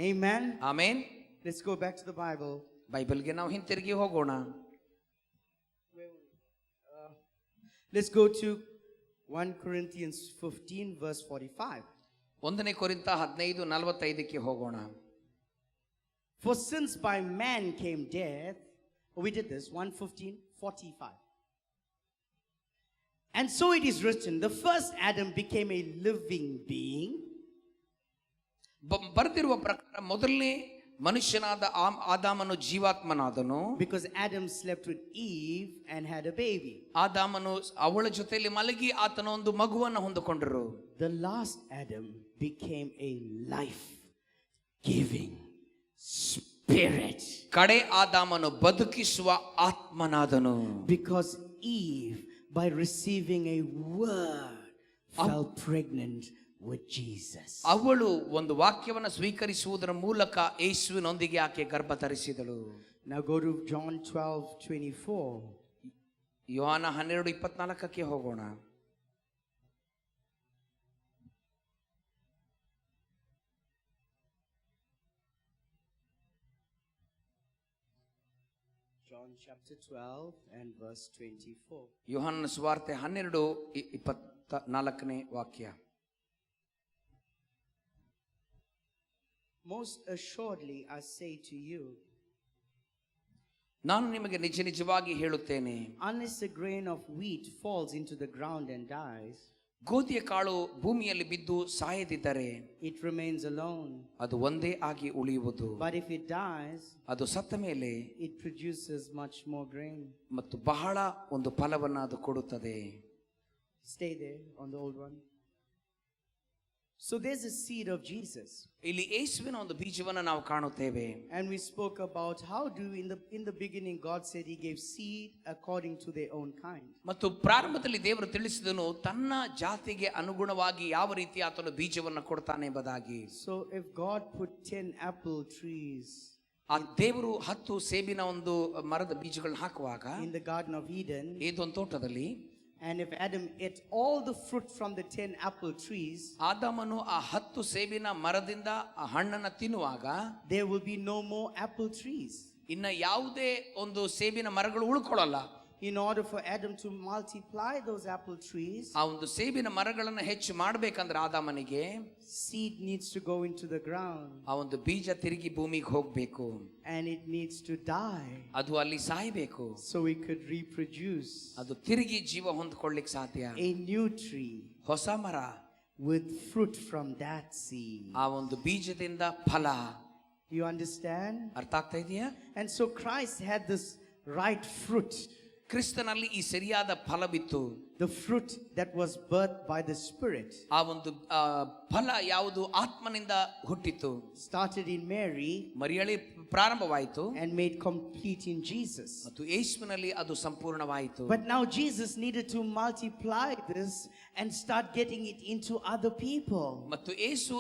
Amen. Amen. Let's go back to the Bible. ಬೈಬಲ್ಗೆ ನಾವು ಹಿಂತಿರುಗಿ ಹೋಗೋಣ. Let's go to 1 Corinthians 15 verse 45. 1 ಕೊರಿಂಥ 15:45ಕ್ಕೆ ಹೋಗೋಣ. For since by man came death, we did this 1:15:45. And so it is written, the first Adam became a living being. ಬರೆದಿರುವ ಪ್ರಕಾರ ಮೊದಲನೇ ಮನುಷ್ಯನಾದ ಆದಾಮನು ಜೀವಾತ್ಮನಾದನು. Because Adam slept with Eve and had a baby. ಆದಾಮನು ಅವಳ ಜೊತೆಯಲ್ಲಿ ಮಲಗಿ ಆತನ ಒಂದು ಮಗುವನ್ನು ಹೊಂದಿಕೊಂಡರು. The last Adam became a life-giving spirit. ಕಡೆ ಆದಾಮನು ಬದುಕಿಸುವ ಆತ್ಮನಾದನು. Because Eve, by receiving a word, fell pregnant with Jesus. ಅವಳು ಒಂದು ವಾಕ್ಯವನ್ನು ಸ್ವೀಕರಿಸುವುದರ ಮೂಲಕ ಯೇಸುವಿನೊಂದಿಗೆ ಆಕೆ ಗರ್ಭ ಧರಿಸಿದಳು. Now go to John 12:24. ಯೋಹಾನ 12:24ಕ್ಕೆ ಹೋಗೋಣ. John chapter 12 and verse 24. ಯೋಹಾನನ ಸುವಾರ್ತೆ 12:24ನೇ ವಾಕ್ಯ. Most assuredly I say to you, ನಾನು ನಿಮಗೆ ನಿಜ ನಿಜವಾಗಿ ಹೇಳುತ್ತೇನೆ, unless a grain of wheat falls into the ground and dies, ಗೋಧಿಯ ಕಾಳು ಭೂಮಿಯಲ್ಲಿ ಬಿದ್ದು ಸಾಯದಿದ್ದರೆ it remains alone. ಅದು ಒಂದೇ ಆಗಿ ಉಳಿಯುವುದು. But if it dies, ಅದು ಸತ್ತ ಮೇಲೆ it produces much more grain. ಮತ್ತು ಬಹಳ ಒಂದು ಫಲವನ್ನು ಅದು ಕೊಡುತ್ತದೆ. Stay there on the old one. So there's a seed of Jesus. ಇಲ್ಲಿ ಯೇಸುವಿನ ಒಂದು ಬೀಜವನ್ನು ನಾವು ಕಾಣುತ್ತೇವೆ. And we spoke about how in the beginning God said he gave seed according to their own kind. ಮತ್ತು ಪ್ರಾರಂಭದಲ್ಲಿ ದೇವರು ತಿಳಿಸಿದನು ತನ್ನ ಜಾತಿಗೆ ಅನುಗುಣವಾಗಿ ಯಾವ ರೀತಿ ಆತನು ಬೀಜವನ್ನು ಕೊಡ್ತಾನೆ ಎಂಬುದಾಗಿ. So if God put 10 apple trees, ಆ ದೇವರು 10 ಸೇಬಿನ ಒಂದು ಮರದ ಬೀಜಗಳನ್ನ ಹಾಕುವಾಗ in the Garden of Eden, ಇದೊಂದು ತೋಟದಲ್ಲಿ And if Adam ate all the fruit from the 10 apple trees, ಆದಾಮನು ಆ 10 ಸೇಬಿನ ಮರದಿಂದ ಆ ಹಣ್ಣನ್ನ ತಿನ್ನುವಾಗ there will be no more apple trees. ಇನ್ನ ಯಾವುದೇ ಒಂದು ಸೇಬಿನ ಮರಗಳು ಉಳ್ಕೊಳ್ಳಲ್ಲ. In order for Adam to multiply those apple trees, ಆ ಒಂದು ಸೇಬಿನ ಮರಗಳನ್ನು ಹೆಚ್ಚು ಮಾಡಬೇಕಂದ್ರೆ ಆದಾಮನಿಗೆ seed needs to go into the ground. ಆ ಒಂದು ಬೀಜ ತಿರುಗಿ ಭೂಮಿಗೆ ಹೋಗ್ಬೇಕು. And it needs to die. ಅದು ಅಲ್ಲಿ ಸಾಯ್ಬೇಕು. So it could reproduce. ಅದು ತಿರುಗಿ ಜೀವ ಹೊಂದ್ಕೊಳ್ಳಿಕ್ ಸಾಧ್ಯ. A new tree. ಹೊಸ ಮರ. With fruit from that seed. ಆ ಒಂದು ಬೀಜದಿಂದ ಫಲ. You understand? ಅರ್ಥ ಆಗ್ತಾ ಇದೆಯಾ? And so Christ had this right fruit. ಕ್ರಿಸ್ತನಲ್ಲಿ ಈ ಸರಿಯಾದ ಫಲ ಬಿತ್ತು. The fruit that was birthed by the Spirit. ಆ ಒಂದು ಫಲ ಯಾವುದು ಆತ್ಮನಿಂದ ಹುಟ್ಟಿತು. Started in Mary. ಮರಿಯಳಿ ಪ್ರಾರಂಭವಾಯಿತು. And made complete in Jesus. ಮತ್ತು ಯೇಸುವಿನಲ್ಲಿ ಅದು ಸಂಪೂರ್ಣವಾಯಿತು. But now Jesus needed to multiply this and start getting it into other people. ಮತ್ತು ಯೇಸು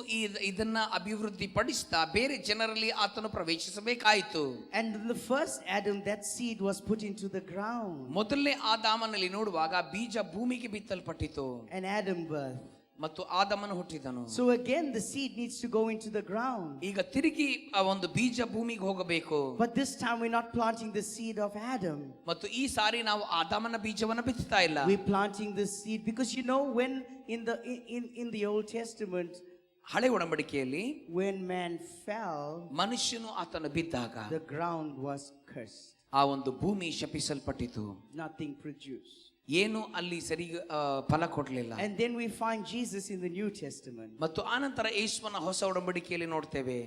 ಇದನ್ನ ಅಭಿವೃದ್ಧಿ ಪಡಿಸ್ತಾ ಬೇರೆ ಜನರಲ್ಲಿ ಆತನು ಪ್ರವೇಶಿಸಬೇಕಾಯಿತು. And in the first Adam, that seed was put into the ground. ಮೊದಲನೇ ಆದಾಮನಲ್ಲಿ ನೋಡುವಾಗ ಬೀಜ ಭೂಮಿಗೆ ಬಿತ್ತಲ್ಪಟ್ಟಿತು. And Adam birth. ಮತ್ತು ಆದಾಮನು ಹುಟ್ಟಿದನು. So again the seed needs to go into the ground. ಈಗ ತಿರುಗಿ ಆ ಒಂದು ಬೀಜ ಭೂಮಿಗೆ ಹೋಗಬೇಕು. But this time we're not planting the seed of Adam. ಮತ್ತು ಈ ಸಾರಿ ನಾವು ಆದಾಮನ ಬೀಜವನ್ನು ಬಿತ್ತುತ್ತಾ ಇಲ್ಲ. We're planting the seed because you know when in the Old Testament, ಹಳೆ ಒಡಂಬಡಿಕೆಯಲ್ಲಿ when man fell, ಮನುಷ್ಯನು ಆತನು ಬಿದ್ದಾಗ the ground was cursed. ಆ ಒಂದು ಭೂಮಿ ಶಪಿಸಲ್ಪಟ್ಟಿತು. Nothing produced. ಏನು ಅಲ್ಲಿ ಸರಿ ಫಲ ಕೊಡಲಿಲ್ಲ. And then we find Jesus in the New Testament. ಮತ್ತು ಆನಂತರ ಯೇಸುವನ ಹೊಸ ಒಡಂಬಡಿಕೆಯಲ್ಲಿ ನೋಡ್ತೇವೆ.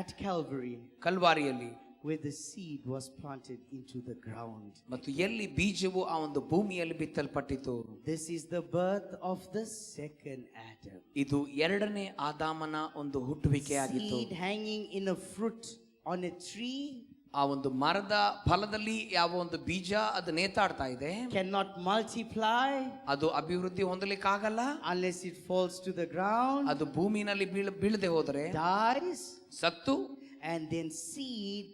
At Calvary, ಕಲ್ವಾರಿಯಲ್ಲಿ where the seed was planted into the ground. ಮತ್ತು ಎಲ್ಲಿ ಬೀಜವು ಆ ಒಂದು ಭೂಮಿಯಲ್ಲಿ ಬಿತ್ತಲ್ಪಟ್ಟಿತು. This is the birth of the second Adam. ಇದು ಎರಡನೇ ಆದಾಮನ ಒಂದು ಹುಟ್ಟುವಿಕೆ ಆಗಿತ್ತು. Seed hanging in a fruit on a tree. ಆ ಒಂದು ಮರದ ಫಲದಲ್ಲಿ ಯಾವ ಒಂದು ಬೀಜ ಅದು ನೇತಾಡ್ತಾ ಇದೆ. Cannot multiply. ಅದು ಅಭಿವೃದ್ಧಿ ಹೊಂದಲಿಕ್ಕಾಗಲ್ಲ. Unless it falls to the ground. ಅದು ಭೂಮಿನಲ್ಲಿ ಬೀಳದೆ ಹೋದರೆ dies. ಸತ್ತು. And then seed,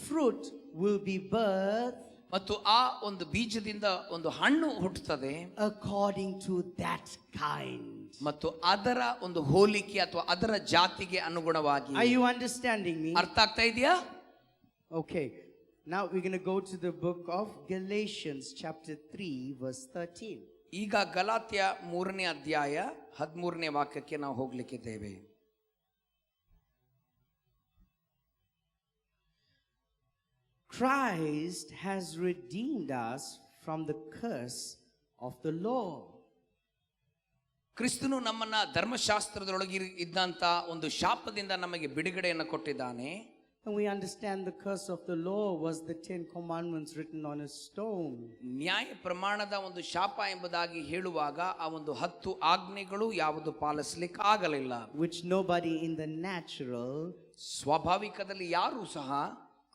fruit will be birthed. ಮತ್ತು ಆ ಒಂದು ಬೀಜದಿಂದ ಒಂದು ಹಣ್ಣು ಹುಟ್ಟುತ್ತದೆ. According to that kind. ಮತ್ತು ಅದರ ಒಂದು ಹೋಲಿಕೆ ಅಥವಾ ಅದರ ಜಾತಿಗೆ ಅನುಗುಣವಾಗಿ. Are you understanding me? ಅರ್ಥ ಆಗ್ತಾ ಇದೆಯಾ? Okay. Now we're going to go to the book of Galatians chapter 3 verse 13. ಈಗ ಗಲಾತ್ಯ 3ನೇ ಅಧ್ಯಾಯ 13ನೇ ವಾಕ್ಯಕ್ಕೆ ನಾವು ಹೋಗ್ಲಿಕ್ಕಿದ್ದೇವೆ. Christ has redeemed us from the curse of the law. ಕ್ರಿಸ್ತನು ನಮ್ಮನ್ನ ಧರ್ಮಶಾಸ್ತ್ರದೊಳಗೆ ಇದ್ದಂತ ಒಂದು ಶಾಪದಿಂದ ನಮಗೆ ಬಿಡುಗಡೆಯನ್ನು ಕೊಟ್ಟಿದ್ದಾನೆ. And we understand the curse of the law was the 10 commandments written on a stone. ನ್ಯಾಯ ಪ್ರಮಾಣದ ಒಂದು ಶಾಪ ಎಂಬುದಾಗಿ ಹೇಳುವಾಗ ಆ ಒಂದು 10 ಆಜ್ಞೆಗಳು ಯಾವುದು ಪಾಲಿಸಲಿಕ್ಕೆ ಆಗಲಿಲ್ಲ. Which nobody in the natural ಸ್ವಾಭಾವಿಕದಲ್ಲಿ ಯಾರು ಸಹ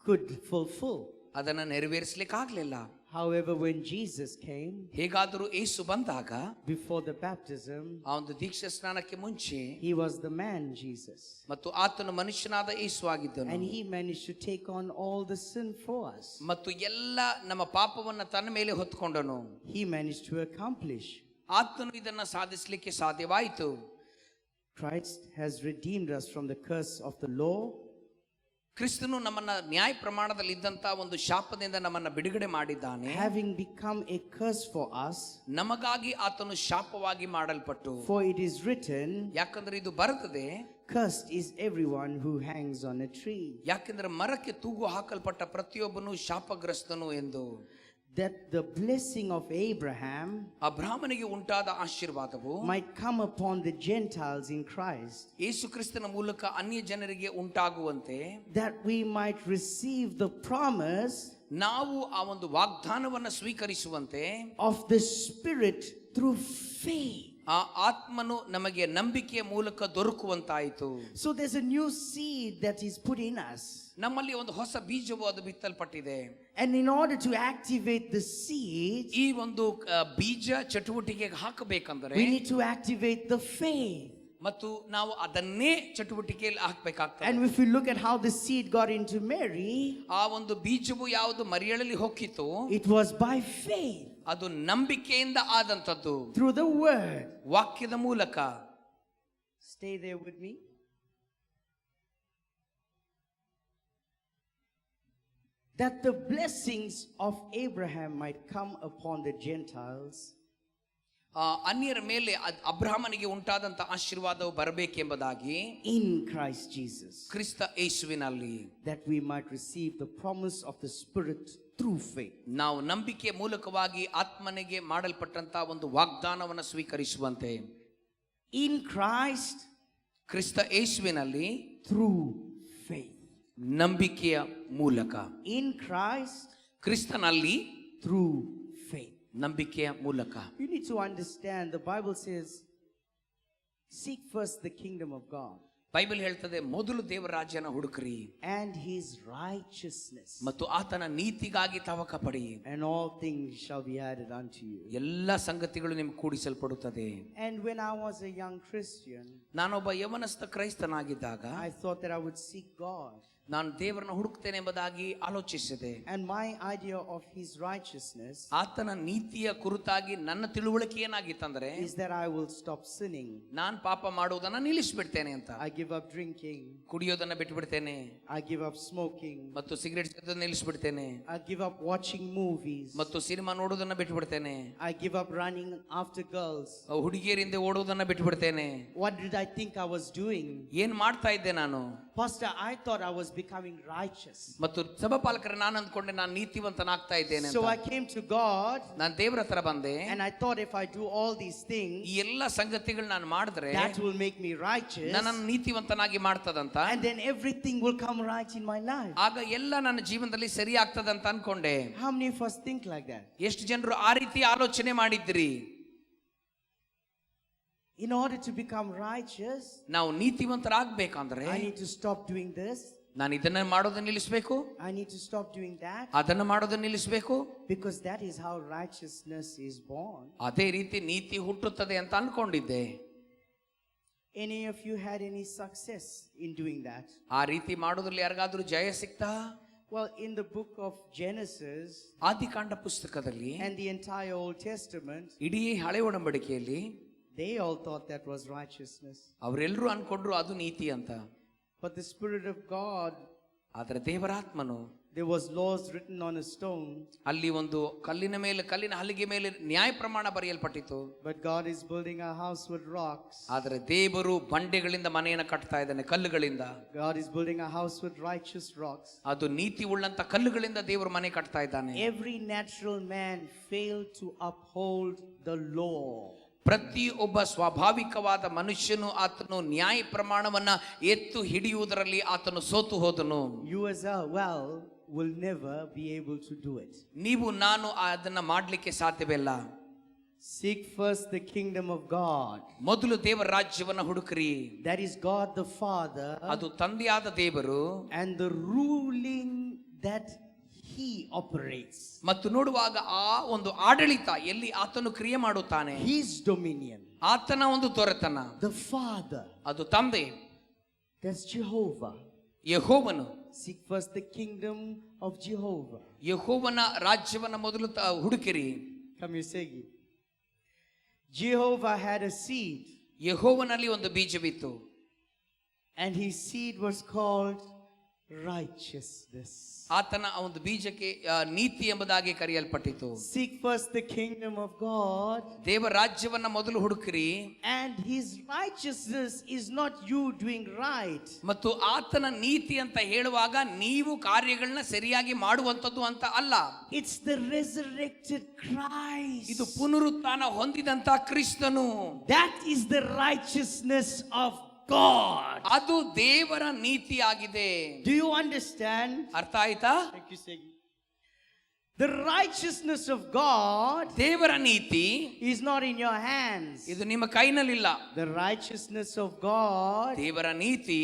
could fulfill. ಅದನ್ನು ನೆರವೇರಿಸಲಿಕ್ಕೆ ಆಗಲಿಲ್ಲ. However, when Jesus came, ಹೇಗಾದರೂ ಯೇಸು ಬಂದಾಗ before the baptism, ಆ ಒಂದು ದೀಕ್ಷಾ ಸ್ನಾನಕ್ಕೆ ಮುಂಚೆ he was the man Jesus. ಮತ್ತು ಆತನು ಮನುಷ್ಯನಾದ ಯೇಸು ಆಗಿದ್ದನು. And he managed to take on all the sin for us. ಮತ್ತು ಎಲ್ಲ ನಮ್ಮ ಪಾಪವನ್ನ ತನ್ನ ಮೇಲೆ ಹೊತ್ತುಕೊಂಡನು. He managed to accomplish. ಆತನು ಇದನ್ನ ಸಾಧಿಸಲಿಕ್ಕೆ ಸಾಧ್ಯವಾಯಿತು. Christ has redeemed us from the curse of the law. ಕ್ರಿಸ್ತನು ನಮ್ಮನ್ನ ನ್ಯಾಯ ಪ್ರಮಾಣದಲ್ಲಿ ಇದ್ದಂತ ಒಂದು ಶಾಪದಿಂದ ನಮ್ಮನ್ನ ಬಿಡುಗಡೆ ಮಾಡಿದ್ದಾನೆ. Having become a curse for us, ನಮಗಾಗಿ ಆತನು ಶಾಪವಾಗಿ ಮಾಡಲ್ಪಟ್ಟು. for it is written, ಯಾಕಂದ್ರೆ ಇದು ಬರುತ್ತದೆ, cursed is everyone who hangs on a tree. ಯಾಕಂದ್ರೆ ಮರಕ್ಕೆ ತೂಗು ಹಾಕಲ್ಪಟ್ಟ ಪ್ರತಿಯೊಬ್ಬನು ಶಾಪಗ್ರಸ್ತನು ಎಂದು. That the blessing of Abraham ಅಬ್ರಹಾಮನಿಗೆ ಉಂಟಾದ ಆಶೀರ್ವಾದವು might come upon the Gentiles in Christ. ಯೇಸು ಕ್ರಿಸ್ತನ ಮೂಲಕ ಅನ್ಯ ಜನರಿಗೆ ಉಂಟಾಗುವಂತೆ, that we might receive the promise ನಾವು ಆ ಒಂದು ವಾಗ್ದಾನವನ್ನು ಸ್ವೀಕರಿಸುವಂತೆ of the Spirit through faith. ಆ ಆತ್ಮನು ನಮಗೆ ನಂಬಿಕೆಯ ಮೂಲಕ ದೊರಕುವಂತಾಯಿತು. So there's a new seed that is put in us. ನಮ್ಮಲ್ಲಿ ಒಂದು ಹೊಸ ಬೀಜವು ಅದು ಬಿತ್ತಲ್ಪಟ್ಟಿದೆ. And in order to activate the seed, ಈ ಒಂದು ಬೀಜ ಚಟುವಟಿಕೆಗೆ ಹಾಕಬೇಕಂದ್ರೆ we need to activate the faith. ಮತ್ತು ನಾವು ಅದನ್ನೇ ಚಟುವಟಿಕೆಯಲ್ಲಿ ಹಾಕ್ಬೇಕಾಗ್ತದೆ. And if we look at how the seed got into Mary, ಆ ಒಂದು ಬೀಜವು ಯಾವುದು ಮರಿಯಳಲ್ಲಿ ಹೊಕ್ಕಿತು, it was by faith, ಅದು ನಂಬಿಕೆಯಿಂದ ಆದಂತದ್ದು, through the word. ವಾಕ್ಯದ ಮೂಲಕ. Stay there with me. That the blessings of Abraham might come upon the Gentiles, ಅನ್ಯರ ಮೇಲೆ ಅಬ್ರಹಾಮನಿಗೆ ಉಂಟಾದಂತ ಆಶೀರ್ವಾದವು ಬರಬೇಕೆಂಬುದಾಗಿ, in Christ Jesus, ಕ್ರಿಸ್ತ ಯೇಸುವಿನಲ್ಲಿ, that we might receive the promise of the Spirit through faith. ನಾವು ನಂಬಿಕೆ ಮೂಲಕವಾಗಿ ಆತ್ಮನಿಗೆ ಮಾಡಲ್ಪಟ್ಟಂತ ಒಂದು ವಾಗ್ದಾನವನ್ನು ಸ್ವೀಕರಿಸುವಂತೆ. In Christ, ಕ್ರಿಸ್ತ ಯೇಸುವಿನಲ್ಲಿ, through faith. ನಂಬಿಕೆಯ ಮೂಲಕ. In Christ, ಕ್ರಿಸ್ತನಲ್ಲಿ, through faith. ನಂಬಿಕೆಯ ಮೂಲಕ. You need to understand, the Bible says, seek first the kingdom of God Bible ಹೇಳ್ತದೆ, ಮೊದಲು ದೇವರ ರಾಜ್ಯನ ಹುಡುಕ್ರಿ and his righteousness, ಮತ್ತು ಆತನ ನೀತಿಗಾಗಿ ತವಕ ಪಡಿ, and all things shall be added unto you. ಎಲ್ಲ ಸಂಗತಿಗಳು ನಿಮ್ಗೆ ಕೂಡಿಸಲ್ಪಡುತ್ತದೆ. And when I was a young Christian, ನಾನೊಬ್ಬ ಯವನಸ್ಥ ಕ್ರೈಸ್ತನಾಗಿದ್ದಾಗ I thought that I would seek God, ನಾನು ದೇವರನ್ನ ಹುಡುಕ್ತೇನೆ ಎಂಬುದಾಗಿ ಆಲೋಚಿಸಿದೆ. and my idea of his righteousness ಆತನ ನೀತಿಯ ಕುರಿತಾಗಿ ನನ್ನ ತಿಳುವಳಿಕೆ ಏನಾಗಿತ್ತಂದ್ರೆ, is that I will stop sinning. ನಾನ್ ಪಾಪ ಮಾಡುವುದನ್ನ ನಿಲ್ಲಿಸ್ಬಿಡ್ತೇನೆ ಅಂತ. I give up drinking, ಕುಡಿಯೋದನ್ನ ಬಿಟ್ಟುಬಿಡ್ತೇನೆ, I give up smoking, ಮತ್ತು ಸಿಗರೇಟ್ ಸೇದೋದನ್ನ ನಿಲ್ಲಿಸ್ಬಿಡ್ತೇನೆ, I give up watching movies, ಮತ್ತು ಸಿನಿಮಾ ನೋಡೋದನ್ನ ಬಿಟ್ಟುಬಿಡ್ತೇನೆ, I give up running after girls. ಹುಡುಗಿಯರಿಂದ ಓಡೋದನ್ನ ಬಿಟ್ಟುಬಿಡ್ತೇನೆ. What did I think I was doing? ಏನ್ ಮಾಡ್ತಾ ಇದ್ದೆ ನಾನು? Pastor, I thought I was becoming righteous. ಮತ್ತು ಸಭಾಪಾಲಕರ ನಾನು ಅಂದ್ಕೊಂಡೆ ನಾನು ನೀತಿವಂತನಾಗ್ತಾ ಇದ್ದೇನೆ So ಅಂತ. I came to God ನಾನು ದೇವರ ಹತ್ರ ಬಂದೆ, and I thought if I do all these things, ಈ ಎಲ್ಲ ಸಂಗತಿಗಳು ನಾನು ಮಾಡಿದ್ರೆ that will make me righteous, ನನ್ನನ್ನು ನೀತಿವಂತನಾಗಿ ಮಾಡ್ತದಂತ. and then everything will come right in my life. ಆಗ ಎಲ್ಲ ನನ್ನ ಜೀವನದಲ್ಲಿ ಸರಿ ಆಗ್ತದಂತ ಅನ್ಕೊಂಡೆ. How many of us think like that? ಎಷ್ಟು ಜನರು ಆ ರೀತಿ ಆಲೋಚನೆ ಮಾಡಿದ್ರಿ? In order to become righteous, ನಾವು ನೀತಿವಂತರಾಗಬೇಕಂದ್ರೆ I need to stop doing this, ನಾನು ಇದನ್ನ ಮಾಡೋದನ್ನ ನಿಲ್ಲಿಸಬೇಕು, I need to stop doing that, ಅದನ್ನ ಮಾಡೋದನ್ನ ನಿಲ್ಲಿಸಬೇಕು, because that is how righteousness is born. ಅದೇ ರೀತಿ ನೀತಿ ಹುಟ್ಟುತ್ತದೆ ಅಂತ ಅನ್ಕೊಂಡಿದ್ದೆ. Any of you had any success in doing that? ಆ ರೀತಿ ಮಾಡೋದ್ರಲ್ಲಿ ಯಾರಿಗಾದ್ರೂ ಜಯ ಸಿಕ್ತಾ? Well, in the book of Genesis ಆದಿಕಾಂಡ ಪುಸ್ತಕದಲ್ಲಿ and the entire Old Testament, ಇಡೀ ಹಳೆ ಒಡಂಬಡಿಕೆಯಲ್ಲಿ they all thought that was righteousness. ಅವರೆಲ್ಲರೂ ಅನ್ಕೊಂಡ್ರು ಅದು ನೀತಿ ಅಂತ. But the Spirit of God, ಆದ್ರೆ ದೇವರಾತ್ಮನು, there was laws written on a stone, ಅಲ್ಲಿ ಒಂದು ಕಲ್ಲಿನ ಹಲಿಗೆ ಮೇಲೆ ನ್ಯಾಯ ಪ್ರಮಾಣ ಬರೆಯಲ್ಪಟ್ಟಿತು. but God is building a house with rocks. ಆದ್ರೆ ದೇವರು ಬಂಡೆಗಳಿಂದ ಮನೆಯನ್ನು ಕಟ್ತಾ ಇದ್ದಾನೆ, ಕಲ್ಲುಗಳಿಂದ. God is building a house with righteous rocks. ಅದು ನೀತಿ ಉಳ್ಳಂತ ಕಲ್ಲುಗಳಿಂದ ದೇವರು ಮನೆ ಕಟ್ತಾ ಇದ್ದಾನೆ. Every natural man failed to uphold the law. ಪ್ರತಿಯೊಬ್ಬ ಸ್ವಾಭಾವಿಕವಾದ ಮನುಷ್ಯನು ಆತನು ನ್ಯಾಯ ಪ್ರಮಾಣವನ್ನ ಎತ್ತು ಹಿಡಿಯುವುದರಲ್ಲಿ ಆತನು ಸೋತು ಹೋದನು. You as well will never be able to do it. ನೀವು ನಾನು ಅದನ್ನ ಮಾಡ್ಲಿಕ್ಕೆ ಸಾಧ್ಯವಿಲ್ಲ. Seek first the kingdom of God. ಮೊದಲು ದೇವರ ರಾಜ್ಯವನ್ನ ಹುಡುಕ್ರಿ. That is God the Father, ಅದು ತಂದೆಯಾದ ದೇವರು, and the ruling that he operates. ಮತ್ತು ನೋಡುವಾಗ ಆ ಒಂದು ಆಡಳಿತ ಎಲ್ಲಿ ಆತನು ಕ್ರಿಯೆ ಮಾಡುತ್ತಾನೆ, His dominion. ಆತನ ಒಂದು ದೊರೆತನ, The Father, ಅದು ತಂದೆ, that's Jehovah. ಯೆಹೋವನು. Seek first the kingdom of Jehovah. ಯೆಹೋವನ ರಾಜ್ಯವನ್ನ ಮೊದಲು ಹುಡುಕಿರಿ. Come here, say it. Jehovah had a seed, ಯೆಹೋವನಲ್ಲಿ ಒಂದು ಬೀಜವಿತ್ತು, and his seed was called righteousness. ಆತನ ಆ ಒಂದು ಬೀಜಕ್ಕೆ ನೀತಿ ಎಂಬುದಾಗಿ ಕರೆಯಲ್ಪಟ್ಟಿತು. Seek first the kingdom of God, ದೇವರ ರಾಜ್ಯವನ್ನ ಮೊದಲು ಹುಡುಕಿರಿ. and his righteousness is not you doing right. ಮತ್ತು ಆತನ ನೀತಿ ಅಂತ ಹೇಳುವಾಗ ನೀವು ಕಾರ್ಯಗಳನ್ನ ಸರಿಯಾಗಿ ಮಾಡುವಂತದ್ದು ಅಂತ ಅಲ್ಲ. It's the resurrected Christ. ಇದು ಪುನರುತ್ಥಾನ ಹೊಂದಿದಂತ ಕ್ರಿಸ್ತನು. That is the righteousness of God. ಅದು ದೇವರ ನೀತಿ ಆಗಿದೆ. Do you understand? ಅರ್ಥ ಆಯ್ತಾ? Thank you, Segi. The righteousness of God ದೇವರ ನೀತಿ is not in your hands. ಇದು ನಿಮ್ಮ ಕೈನಲ್ಲಿಲ್ಲ. The righteousness of God ದೇವರ ನೀತಿ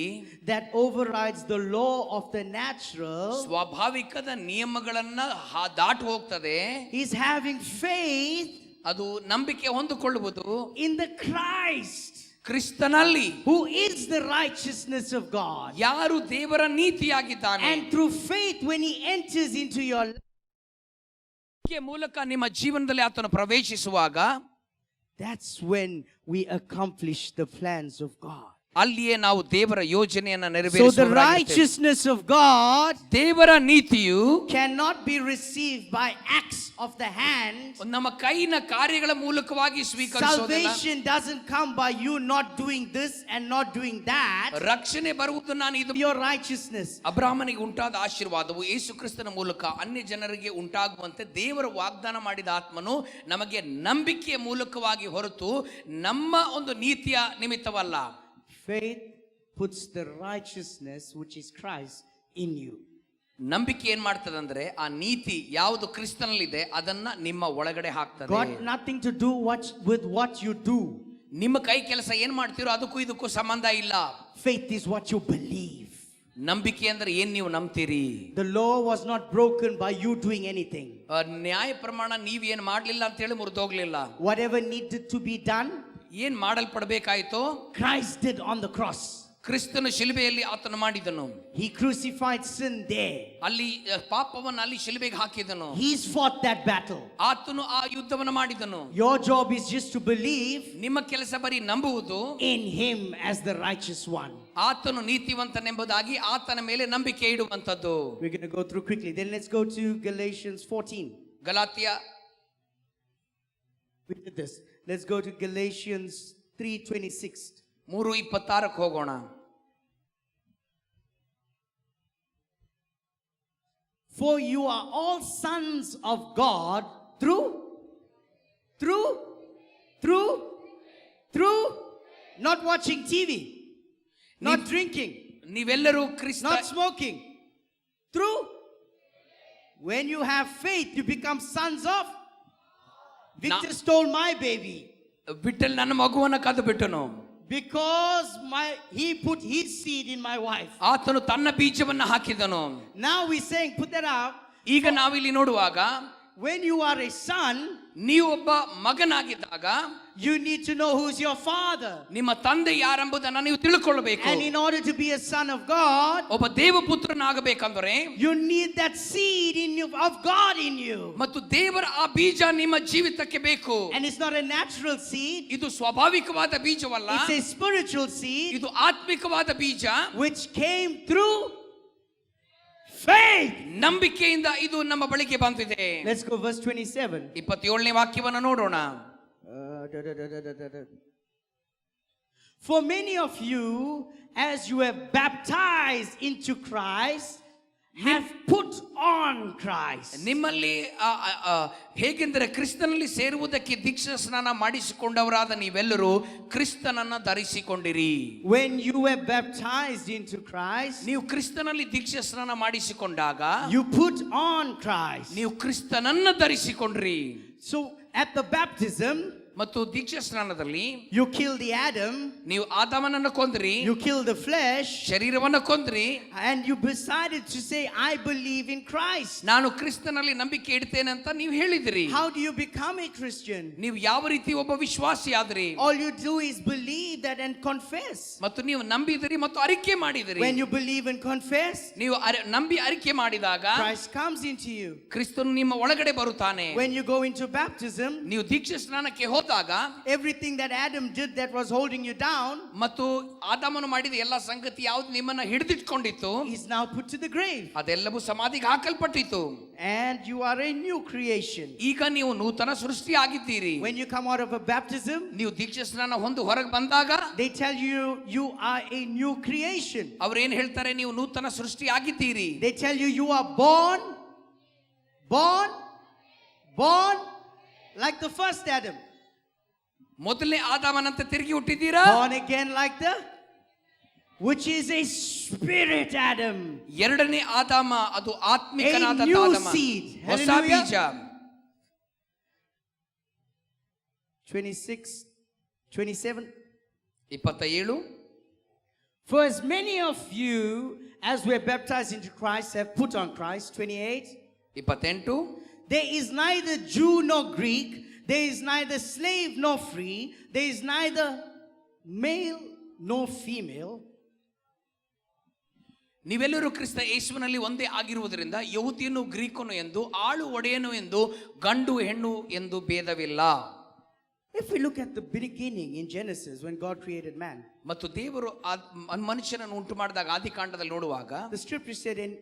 that overrides the law of the natural ಸ್ವಾಭಾವಿಕದ ನಿಯಮಗಳನ್ನ ದಾಟು ಹೋಗ್ತದೆ. is having faith ಅದು ನಂಬಿಕೆ ಹೊಂದಿಕೊಳ್ಳುವುದು in the Christ. ಕ್ರಿಸ್ತನಲ್ಲಿ who is the righteousness of God. ಯಾರು ದೇವರ ನೀತಿಯಾಗಿದ್ದಾನೆ. And through faith, when he enters into your life, ಮೂಲಕ ನಿಮ್ಮ ಜೀವನದಲ್ಲಿ ಆತನು ಪ್ರವೇಶಿಸುವಾಗ, that's when we accomplish the plans of God. ಅಲ್ಲಿಯೇ ನಾವು ದೇವರ ಯೋಜನೆಯನ್ನು So the ನೆರವೇರಿಸುವ righteousness of God ದೇವರ ನೀತಿಯು cannot be received by acts of the hand. ನಮ್ಮ ಕೈನ ಕಾರ್ಯಗಳ ಮೂಲಕವಾಗಿ ಸ್ವೀಕರಿಸೋದಿಲ್ಲ. Salvation doesn't come by you not doing this and not doing that. ರಕ್ಷಣೆ ಬರುವುದು ನಾನು ಇದು Your righteousness. ಅಬ್ರಹಾಮನಿಗೆ ಉಂಟಾದ ಆಶೀರ್ವಾದವು ಯೇಸು ಕ್ರಿಸ್ತನ ಮೂಲಕ ಅನ್ಯ ಜನರಿಗೆ ಉಂಟಾಗುವಂತೆ ದೇವರು ವಾಗ್ದಾನ ಮಾಡಿದ ಆತ್ಮನು ನಮಗೆ ನಂಬಿಕೆಯ ಮೂಲಕವಾಗಿ ಹೊರತು ನಮ್ಮ ಒಂದು ನೀತಿಯ ನಿಮಿತ್ತವಲ್ಲ. Faith puts the righteousness which is Christ in you. ನಂಬಿಕೆ ಏನ್ ಮಾಡ್ತದೆ ಅಂದ್ರೆ ಆ ನೀತಿ ಯಾವುದು ಕ್ರಿಸ್ತನಲ್ಲಿದೆ ಅದನ್ನ ನಿಮ್ಮ ಒಳಗಡೆ ಹಾಕ್ತದೆ. Got nothing to do with what you do. ನಿಮ್ಮ ಕೈ ಕೆಲಸ ಏನ್ ಮಾಡ್ತೀರೋ ಅದಕ್ಕೂ ಇದಕ್ಕೂ ಸಂಬಂಧ ಇಲ್ಲ. Faith is what you believe. ನಂಬಿಕೆ ಅಂದ್ರೆ ಏನ್ ನೀವು ನಂಬ್ತೀರಿ. The law was not broken by you doing anything. ನ್ಯಾಯ ಪ್ರಮಾಣ ನೀವ್ ಏನ್ ಮಾಡ್ಲಿಲ್ಲ ಅಂತ ಹೇಳಿ ಮುರಿದೋಗ್ಲಿಲ್ಲ. Whatever needed to be done, ಏನ್ ಮಾಡಲ್ಪಡಬೇಕಾಯ್ತು Christ did on the cross. ಕ್ರಿಸ್ತನ ಶಿಲುಬೆಯಲ್ಲಿ ಆತನು ಮಾಡಿದನು. He crucified sin there. ಅಲ್ಲಿ ಪಾಪವನ್ನು ಅಲ್ಲಿ ಶಿಲುಬೆಗೆ ಹಾಕಿದನು. He's fought that battle. ಆತನು ಆ ಯುದ್ಧವನ್ನು ಮಾಡಿದನು. Your job is just to believe ನಿಮ್ಮ ಕೆಲಸ ಬರೀ ನಂಬುವುದು, in him as the righteous one. ಆತನು ನೀತಿವಂತನೆಂಬುದಾಗಿ ಆತನ ಮೇಲೆ ನಂಬಿಕೆ ಇಡುವಂತದ್ದು. We're going to go through quickly. Then let's go to Galatians 14. Galatia We did this. Let's go to Galatians 3:26. 3:26 ಹೋಗೋಣ. For you are all sons of God through not watching TV, not drinking, ನೀವೆಲ್ಲರೂ ಕ್ರಿಸ್ತ not smoking. Through when you have faith, you become sons of. Victor stole my baby. ಬಿಟ್ಟಲ್ ನನ್ನ ಮಗುವನ್ನ ಕದ್ದು ಬಿಟ್ಟನು. Because he put his seed in my wife. ಆತನು ತನ್ನ ಬೀಜವನ್ನ ಹಾಕಿದನು. Now we're saying, put that up. ಈಗ ನಾವಿಲ್ಲಿ ನೋಡುವಾಗ, when you are a son, ನೀವು ಒಬ್ಬ ಮಗನಾಗಿದ್ದಾಗ you need to know who's your father. ನಿಮ್ಮ ತಂದೆ ಯಾರೆಂಬುದನ್ನು ನೀವು ತಿಳ್ಕೊಳ್ಳಬೇಕು. And in order to be a son of God, ಒಬ್ಬ ದೇವಪುತ್ರನಾಗಬೇಕಂದ್ರೆ you need that seed in you of God in you. ಮತ್ತು ದೇವರ ಆ ಬೀಜ ನಿಮ್ಮ ಜೀವಿತಕ್ಕೆ ಬೇಕು. And it's not a natural seed. ಇದು ಸ್ವಾಭಾವಿಕವಾದ ಬೀಜವಲ್ಲ. It's a spiritual seed. ಇದು ಆತ್ಮಿಕವಾದ ಬೀಜ which came through faith. ನಂಬಿಕೆಯಿಂದ ಇದು ನಮ್ಮ ಬಳಿಗೆ ಬಂದಿದೆ. Let's go verse 27. 27ನೇ ವಾಕ್ಯವನ್ನು ನೋಡೋಣ. For many of you, as you have baptized into Christ, have put on Christ. ನಿಮ್ಮಲ್ಲಿ ಹೇಗೆಂದರೆ ಕ್ರಿಸ್ತನಲ್ಲಿ ಸೇರುವುದಕ್ಕೆ ದೀಕ್ಷಾ ಸ್ನಾನ ಮಾಡಿಸಿಕೊಂಡವರಾದ ನೀವೆಲ್ಲರೂ ಕ್ರಿಸ್ತನನ್ನ ಧರಿಸಿಕೊಂಡಿರಿ. When you were baptized into Christ, ನೀವು ಕ್ರಿಸ್ತನಲ್ಲಿ ದೀಕ್ಷಾ ಸ್ನಾನ ಮಾಡಿಸಿಕೊಂಡಾಗ you put on Christ. ನೀವು ಕ್ರಿಸ್ತನನ್ನ ಧರಿಸಿಕೊಂಡ್ರಿ. So at the baptism, ಮತ್ತು ದೀಕ್ಷಾ ಸ್ನಾನದಲ್ಲಿ you kill the Adam, ನೀವು ಆದಾಮನನ್ನು ಕೊಂದ್ರಿ, you kill the flesh, ಶರೀರವನ್ನು ಕೊಂದ್ರಿ, and you decided to say, I believe in Christ. ನಾನು ಕ್ರಿಸ್ತನಲ್ಲಿ ನಂಬಿಕೆ ಇಡ್ತೇನೆ ಅಂತ ನೀವು ಹೇಳಿದ್ರಿ. How do you become a Christian? ನೀವು ಯಾವ ರೀತಿ ಒಬ್ಬ ವಿಶ್ವಾಸಿ ಆದ್ರಿ? All you do is believe that and confess. ಮತ್ತು ನೀವು ನಂಬಿದಿರಿ ಮತ್ತು ಅರಿಕೆ ಮಾಡಿದಿರಿ. When you believe and confess, ನೀವು ನಂಬಿ ಅರಿಕೆ ಮಾಡಿದಾಗ Christ comes into you. ಕ್ರಿಸ್ತನು ನಿಮ್ಮ ಒಳಗಡೆ ಬರುತ್ತಾನೆ. When you go into baptism, ನೀವು ದೀಕ್ಷಾ ಸ್ನಾನಕ್ಕೆ ಹೋದಾಗ everything that Adam did that was holding you down, ಮತ್ತು ಆದಾಮನು ಮಾಡಿದ ಎಲ್ಲ ಸಂಗತಿ ಯಾವುದು ನಿಮ್ಮನ್ನ ಹಿಡಿದಿಟ್ಕೊಂಡಿತ್ತು, is now put to the grave. ಅದೆಲ್ಲವೂ ಸಮಾಧಿಗೆ ಹಾಕಲ್ಪಟ್ಟಿತು. And you are a new creation. ಈಗ ನೀವು ನೂತನ ಸೃಷ್ಟಿ ಆಗಿದ್ದೀರಿ. When you come out of a baptism, ನೀವು ದೀಕ್ಷಾ ಸ್ನಾನ ಹೊಂದು ಹೊರಗೆ ಬಂದಾಗ they tell you you are a new creation. ಅವ್ರು ಏನ್ ಹೇಳ್ತಾರೆ? ನೀವು ನೂತನ ಸೃಷ್ಟಿ ಆಗಿದ್ದೀರಿ. They tell you you are born like the first Adam. ಮೊದಲನೇ ಆದಾಮನಂತೆ ತಿರುಗಿ ಹುಟ್ಟಿದ್ದೀರಾ? Born again like the, which is a spirit Adam. ಎರಡನೇ ಆದಾಮ ಅದು ಆತ್ಮಿಕನಾದ A new ಆದಾಮ, seed. ಹೊಸ Hallelujah. ಬೀಜ. 27. 27. For as many of you as were baptized into Christ have put on Christ. 28. 28. There is neither Jew nor Greek, there is neither slave nor free, there is neither male, no female. ನೀವೆಲ್ಲರೂ ಕ್ರಿಸ್ತ ಯೇಸುವಿನಲ್ಲಿ ಒಂದೇ ಆಗಿರುವುದರಿಂದ ಯಹೂದಿಯನು ಗ್ರೀಕನು ಎಂದು ಆಳು ಒಡೆಯನು ಎಂದು ಗಂಡು ಹೆಣ್ಣು ಎಂದು ಭೇದವಿಲ್ಲ. If we look at the beginning in Genesis when God created man, ಮತ್ತು ದೇವರು ಮನುಷ್ಯನನ್ನು ಉಂಟು ಮಾಡಿದಾಗ ಆದಿಕಾಂಡದಲ್ಲಿ ನೋಡುವಾಗ the scripture said, "And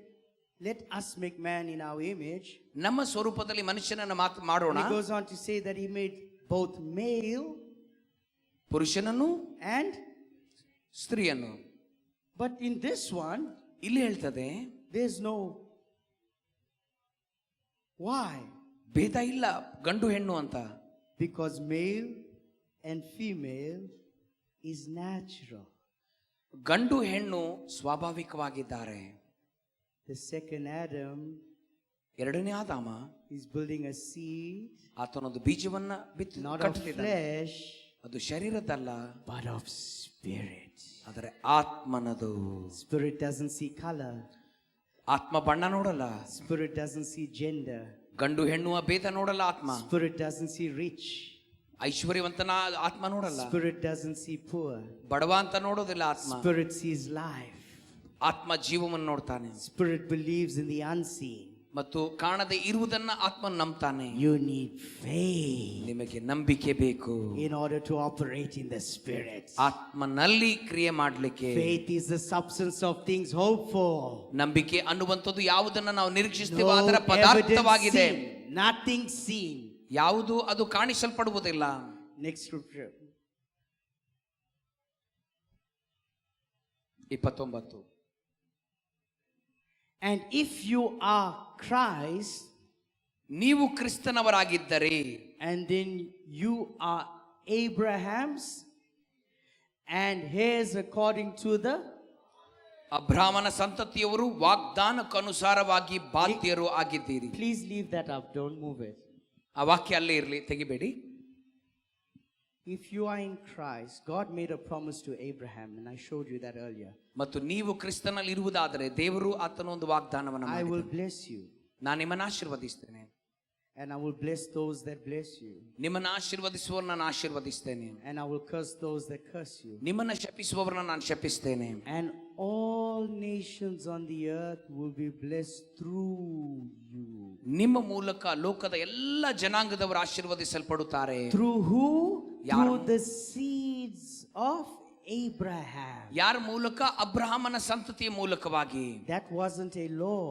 let us make man in our image." ನಮ್ಮ ಸ್ವರೂಪದಲ್ಲಿ ಮನುಷ್ಯನನ್ನು ಮಾಡೋಣ. And he goes on to say that he made both male, ಪುರುಷನನ್ನು and ಸ್ತ್ರೀಯನ್ನು. but in this one ಇಲ್ಲಿ ಹೇಳ್ತದೆ there's no why, ಭೇದ ಇಲ್ಲ ಗಂಡು ಹೆಣ್ಣು ಅಂತ. because male and female is natural. ಗಂಡು ಹೆಣ್ಣು ಸ್ವಾಭಾವಿಕವಾಗಿದ್ದಾರೆ. The second Adam ಎರಡನೇ ಆದಾಮ is building a seed, ಆತನೊಂದು ಬೀಜವನ್ನ not of flesh, ಅದು ಶರೀರದಲ್ಲ but of spirit. ಆದರೆ ಆತ್ಮನದು. Spirit doesn't see color. ಆತ್ಮ ಬಣ್ಣ ನೋಡಲ್ಲ. Spirit doesn't see gender. ಗಂಡು ಹೆಣ್ಣು ಭೇದ ನೋಡಲ್ಲ ಆತ್ಮ. Spirit doesn't see rich. ಐಶ್ವರ್ಯವಂತನ ಆತ್ಮ ನೋಡಲ್ಲ. Spirit doesn't see poor. ಬಡವ ಅಂತ ನೋಡೋದಿಲ್ಲ ಆತ್ಮ. Spirit sees life. ಆತ್ಮ ಜೀವವನ್ನು ನೋಡ್ತಾನೆ. Spirit believes in the unseen. ಮತ್ತು ಕಾಣದೆ ಇರುವುದನ್ನ ಆತ್ಮ ನಂಬ್ತಾನೆ. You need faith. ನಿಮಗೆ ನಂಬಿಕೆ ಬೇಕು in order to operate in the spirit. ಆತ್ಮನಲ್ಲಿ ಕ್ರಿಯೆ ಮಾಡಲಿಕ್ಕೆ. Faith is the substance of things hoped for. ನಂಬಿಕೆ ಅನ್ನುವಂಥದ್ದು ಯಾವುದನ್ನ ನಾವು ನಿರೀಕ್ಷಿಸ್ತೇವೆ ಅದರ ಪದಾರ್ಥವಾಗಿದೆ. Nothing seen. ಯಾವುದು ಅದು ಕಾಣಿಸಲ್ಪಡುವುದಿಲ್ಲ. Next scripture. 29. And if you are Christ, ನೀವು ಕ್ರಿಸ್ತನವರಾಗಿದ್ದರೆ, and then you are Abraham's and heirs according to the ಅಬ್ರಹಾಮನ ಸಂತತಿಯವರು ವಾಗ್ದಾನಕ್ಕನುಸಾರವಾಗಿ ಬಾಧ್ಯರು ಆಗಿದ್ದೀರಿ. Please leave that up, don't move it. ಆ ವಾಕ್ಯ ಅಲ್ಲೇ ಇರಲಿ, ತೆಗಿಬೇಡಿ. If you are in Christ, God made a promise to Abraham, and I showed you that earlier. ಮತ್ತು ನೀವು ಕ್ರಿಸ್ತನಲ್ಲಿ ಇರುವುದಾದರೆ ದೇವರು ಆತನ ಒಂದು ವಾಗ್ದಾನವನ್ನು I will bless you, ನಾನು ನಿಮ್ಮನ್ನು ಆಶೀರ್ವದಿಸ್ತೇನೆ. and I will bless those that bless you, ನಿಮ್ಮನ್ನು ಆಶೀರ್ವದಿಸುವವರನ್ನು ನಾನು ಆಶೀರ್ವದಿಸ್ತೇನೆ. and I will curse those that curse you. ನಿಮ್ಮನ್ನು ಶಪಿಸುವವರನ್ನು ನಾನು ಶಪಿಸ್ತೇನೆ. And all nations on the earth will be blessed through you. ನಿಮ್ಮ ಮೂಲಕ ಲೋಕದ ಎಲ್ಲ ಜನಾಂಗದವರು ಆಶೀರ್ವದಿಸಲ್ಪಡುತ್ತಾರೆ. Through who? ಯಾರ? Through the seeds of Abraham. ಯಾರ ಮೂಲಕ? ಅಬ್ರಹಾಮನ ಸಂತತಿಯ ಮೂಲಕವಾಗಿ. That wasn't a law.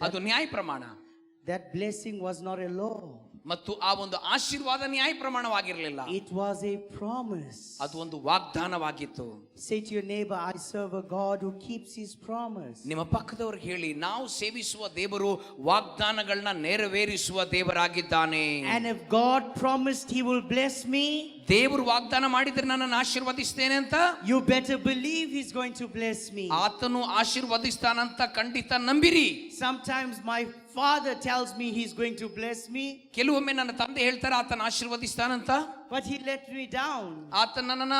ಅದು ನ್ಯಾಯ ಪ್ರಮಾಣ. That blessing was not a law. ಮತ್ತು ಆ ಒಂದು ಆಶೀರ್ವಾದ ನ್ಯಾಯ ಪ್ರಮಾಣವಾಗಿರಲಿಲ್ಲ. It was a promise. ಅದು ಒಂದು ವಾಗ್ದಾನವಾಗಿತ್ತು. Say to your neighbor, I serve a God who keeps his promise. ನಿಮ್ಮ ಪಕ್ಕದವ್ರಿಗೆ ಹೇಳಿ, ನಾವು ಸೇವಿಸುವ ದೇವರು ವಾಗ್ದಾನಗಳನ್ನ ನೆರವೇರಿಸುವ ದೇವರಾಗಿದ್ದಾನೆ. And if God promised he will bless me, ದೇವರು ವಾಗ್ದಾನ ಮಾಡಿದ್ರೆ ನನ್ನನ್ನು ಆಶೀರ್ವದಿಸ್ತೇನೆ ಅಂತ, you better believe he's going to bless me. ಆತನು ಆಶೀರ್ವದಿಸ್ತಾನಂತ ಖಂಡಿತ ನಂಬಿರಿ. Sometimes my father tells me he's going to bless me, ಕೆಲವೊಮ್ಮೆ ನನ್ನ ತಂದೆ ಹೇಳ್ತಾರೆ ಆತನ ಆಶೀರ್ವದಿಸ್ತಾನಂತ, but he let me down. ಆತ ನನ್ನನ್ನ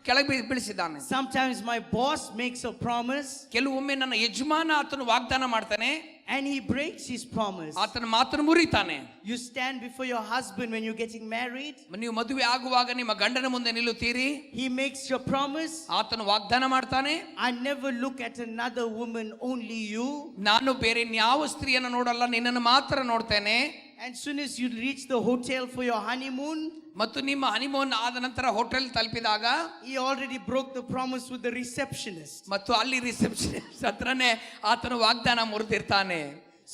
ಕೆಳಗೆ ಬೀಳಿಸಿದ್ದಾನೆ. Sometimes my boss makes a promise, ಕೆಲವೊಮ್ಮೆ ನನ್ನ ಯಜಮಾನ ಆತನು ವಾಗ್ದಾನ ಮಾಡ್ತಾನೆ, and he breaks his promise. ಆತನ ಮಾತನ್ನು ಮುರಿತಾನೆ. You stand before your husband when you're getting married, ನೀವು ಮದುವೆ ಆಗುವಾಗ ನಿಮ್ಮ ಗಂಡನ ಮುಂದೆ ನಿಲ್ಲುತ್ತೀರಿ. he makes your promise, ಆತನು ವಾಗ್ದಾನ ಮಾಡ್ತಾನೆ, I never look at another woman, only you. ನಾನು ಬೇರೆ ಯಾವ ಸ್ತ್ರೀಯನ್ನು ನೋಡಲ್ಲ, ನಿನ್ನನ್ನು ಮಾತ್ರ ನೋಡ್ತೇನೆ. And soon as you reach the hotel for your honeymoon, ಮತ್ತು ನಿಮ್ಮ ಹನಿಮೂನ್ ಆದ ನಂತರ ಹೋಟೆಲ್ ತಲುಪಿದಾಗ, he already broke the promise with the receptionist. ಮತ್ತು ಅಲ್ಲಿ ರಿಸೆಪ್ಷನಿಸ್ಟ್ ಹತ್ರನೇ ಆತನು ವಾಗ್ದಾನ ಮುರಿದಿರ್ತಾನೆ.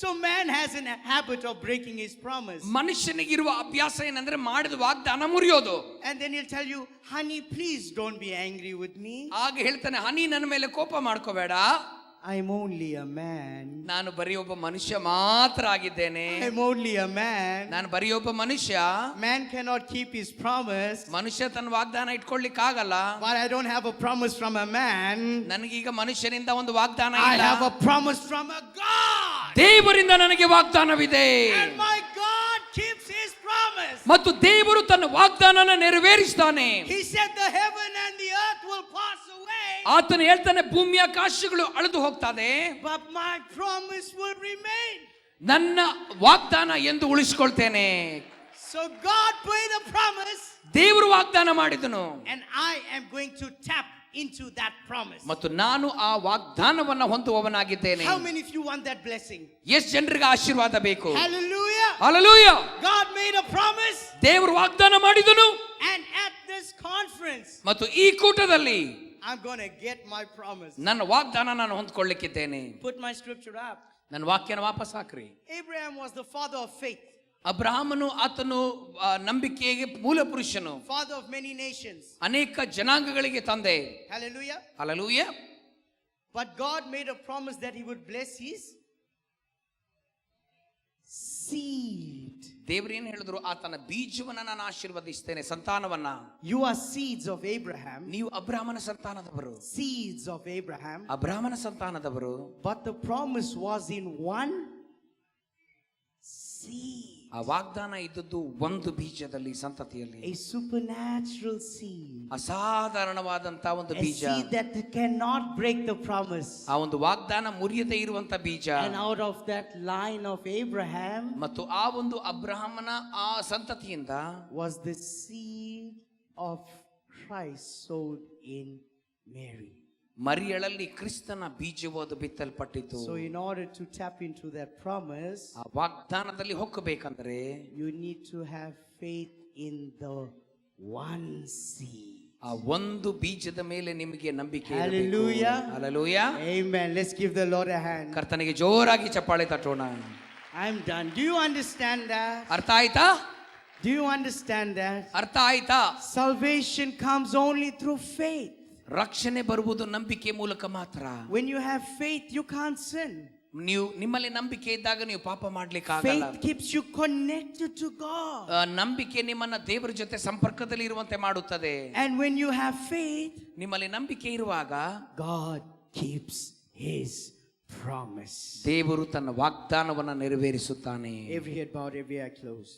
So man has a habit of breaking his promise. ಮನುಷ್ಯನಿಗಿರುವ ಅಭ್ಯಾಸ ಏನಂದ್ರೆ ಮಾಡಿದ ವಾಗ್ದಾನ ಮುರಿಯೋದು. And then he'll tell you, honey, please don't be angry with me. ಆಗ ಹೇಳ್ತಾನೆ, ಹನಿ ನನ್ನ ಮೇಲೆ ಕೋಪ ಮಾಡ್ಕೋಬೇಡ, I'm only a man. ನಾನು ಬರೀ ಒಬ್ಬ ಮನುಷ್ಯ ಮಾತ್ರ ಆಗಿದ್ದೇನೆ. I'm only a man. ನಾನು ಬರೀ ಒಬ್ಬ ಮನುಷ್ಯ. Man cannot keep his promise. ಮನುಷ್ಯ ತನ್ನ ವಾಗ್ದಾನ ಇಟ್ಕೊಳ್ಳಿಕ್ಕೆ ಆಗಲ್ಲ. But I don't have a promise from a man. ನನಗೀಗ ಮನುಷ್ಯನಿಂದ ಒಂದು ವಾಗ್ದಾನ I ಇಲ್ಲ. have a promise from a God. ದೇವರಿಂದ ನನಗೆ ವಾಗ್ದಾನವಿದೆ. And my God keeps his promise. ಮತ್ತು ದೇವರು ತನ್ನ ವಾಗ್ದಾನನ ನೆರವೇರಿಸ್ತಾನೆ. He said the heaven and the earth will pass away. ಆತನು ಹೇಳ್ತಾನೆ, ಭೂಮಿ ಆಕಾಶಗಳು ಅಳಿದು ಹೋಗ್ತದೆ, but my promise will remain. ನನ್ನ ವಾಗ್ದಾನ ಎಂದು ಉಳಿಸಿಕೊಳ್ತೇನೆ. So God made a promise, ದೇವರು ವಾಗ್ದಾನ ಮಾಡಿದನು, and I am going to tap into that promise. ಮತ್ತು ನಾನು ಆ ವಾಗ್ದಾನವನ್ನ ಹೊಂದುವವನಾಗಿದ್ದೇನೆ. How many of you want that blessing? ಎಷ್ಟು ಜನರಿಗೆ ಆಶೀರ್ವಾದ ಬೇಕು? Hallelujah. Hallelujah. God made a promise, ದೇವರು ವಾಗ್ದಾನ ಮಾಡಿದನು, and at this conference ಮತ್ತು ಈ ಕೂಟದಲ್ಲಿ I'm going to get my promise. ನನ್ನ ವಾಗ್ದಾನ ನಾನು ಹೊಂದ್ಕೊಳ್ಳಿಕ್ಕಿದ್ದೇನೆ. Put my scripture up. ನನ್ನ ವಾಕ್ಯನ ವಾಪಸ್ ಹಾಕ್ರಿ. Abraham was the father of faith, ಅಬ್ರಹಾಮನು ಆತನು ನಂಬಿಕೆಗೆ ಮೂಲ ಪುರುಷನು, father of many nations. ಅನೇಕ ಜನಾಂಗಗಳಿಗೆ ತಂದೆ. Hallelujah. Hallelujah. But God made a promise that he would bless his seed. ದೇವರು ಏನು ಹೇಳಿದ್ರು? ಆತನ ಬೀಜವನ್ನ ನಾನು ಆಶೀರ್ವದಿಸ್ತೇನೆ, ಸಂತಾನವನ್ನ. You are seeds of Abraham. ನೀವು ಅಬ್ರಹಾಮನ ಸಂತಾನದವರು. Seeds of Abraham. ಅಬ್ರಹಾಮನ ಸಂತಾನದವರು. But the promise was in one seed. ಆ ವಾಗ್ದಾನ ಇದ್ದದ್ದು ಒಂದು ಬೀಜದಲ್ಲಿ, ಸಂತತಿಯಲ್ಲಿ. A supernatural seed. ಅಸಾಧಾರಣವಾದಂತ ಒಂದು A ಬೀಜ. seed that cannot break the promise. ಆ ಒಂದು ವಾಗ್ದಾನ ಮುರಿಯದೇ ಇರುವಂತ ಬೀಜ. And out of that line of Abraham ಮತ್ತು ಆ ಒಂದು ಅಬ್ರಹಾಮನ ಆ ಸಂತತಿಯಿಂದ was the seed of Christ sowed in Mary. ಮರಿಯಳಲ್ಲಿ ಕ್ರಿಸ್ತನ ಬೀಜವು ಅದು ಬಿತ್ತಲ್ಪಟ್ಟಿತು. So in order to tap into that promise, ಆ ವಾಗ್ದಾನದಲ್ಲಿ ಹೋಗಬೇಕಂದ್ರೆ you need to have faith in the one seed. ಆ ಒಂದು ಬೀಜದ ಮೇಲೆ ನಿಮಗೆ ನಂಬಿಕೆ ಇರಬೇಕು. Hallelujah. Hallelujah. Amen. Let's give the Lord a hand. ಕರ್ತನಿಗೆ ಜೋರಾಗಿ ಚಪ್ಪಾಳೆ ತಟ್ಟೋಣ. I'm done. Do you understand that? ಅರ್ಥ ಆಯ್ತಾ? Do you understand that? ಅರ್ಥ ಆಯ್ತಾ? Salvation comes only through faith. ರಕ್ಷಣೆ ಬರುವುದು ನಂಬಿಕೆ ಮೂಲಕ ಮಾತ್ರ. When you have faith, you can't sin. ನೀವು ನಿಮ್ಮಲ್ಲಿ ನಂಬಿಕೆ ಇದ್ದಾಗ ನೀವು ಪಾಪ ಮಾಡ್ಲಿಕ್ಕೆ ಆಗಲ್ಲ. Faith keeps you connected to God. ನಂಬಿಕೆ ನಿಮ್ಮನ್ನ ದೇವರ ಜೊತೆ ಸಂಪರ್ಕದಲ್ಲಿ ಇರುವಂತೆ ಮಾಡುತ್ತದೆ. And when you have faith, ನಿಮ್ಮಲ್ಲಿ ನಂಬಿಕೆ ಇರುವಾಗ God keeps his promise. ದೇವರು ತನ್ನ ವಾಗ್ದಾನವನ್ನ ನೆರವೇರಿಸುತ್ತಾನೆ. Every head bowed, every eye closed.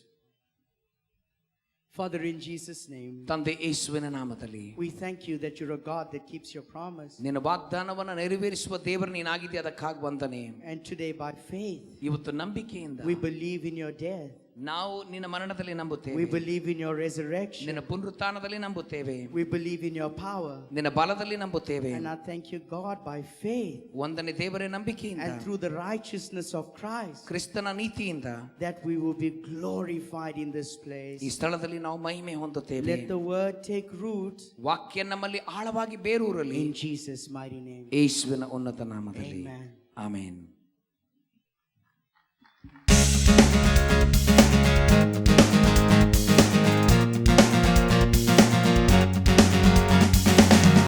Father, in Jesus' name, ತಂದೆ ಯೇಸುವಿನ ನಾಮದಲ್ಲಿ we thank you that you're a God that keeps your promise. ನಿನ್ನ ವಾಗ್ದಾನವನ್ನ ನೆರವೇರಿಸುವ ದೇವರು ನೀನಾಗಿದೆ, ಅದಕ್ಕಾಗಿ ವಂದನೆ. And today by faith, ಇವತ್ತು ನಂಬಿಕೆಯಿಂದ we believe in your death. ನಾವು ನಿನ್ನ ಮರಣದಲ್ಲಿ ನಂಬುತ್ತೇವೆ. We believe in your resurrection. ನಿನ್ನ ಪುನರುತ್ಥಾನದಲ್ಲಿ ನಂಬುತ್ತೇವೆ. We believe in your power. ನಿನ್ನ ಬಲದಲ್ಲಿ ನಂಬುತ್ತೇವೆ. And I thank you, God, by faith ಒಂದನೇ ದೇವರೇ ನಂಬಿಕೆಯಿಂದ and through the righteousness of Christ, ಕ್ರಿಸ್ತನ ನೀತಿಯಿಂದ that we will be glorified in this place. ಈ ಸ್ಥಳದಲ್ಲಿ ನಾವು ಮಹಿಮೆ ಹೊಂದುತ್ತೇವೆ. Let the word take root ವಾಕ್ಯ ನಮ್ಮಲ್ಲಿ ಆಳವಾಗಿ ಬೇರೂರಲಿ. in Jesus' mighty name. ಯೇಸುವಿನ ಉನ್ನತ ನಾಮದಲ್ಲಿ Amen. ಆಮೆನ್.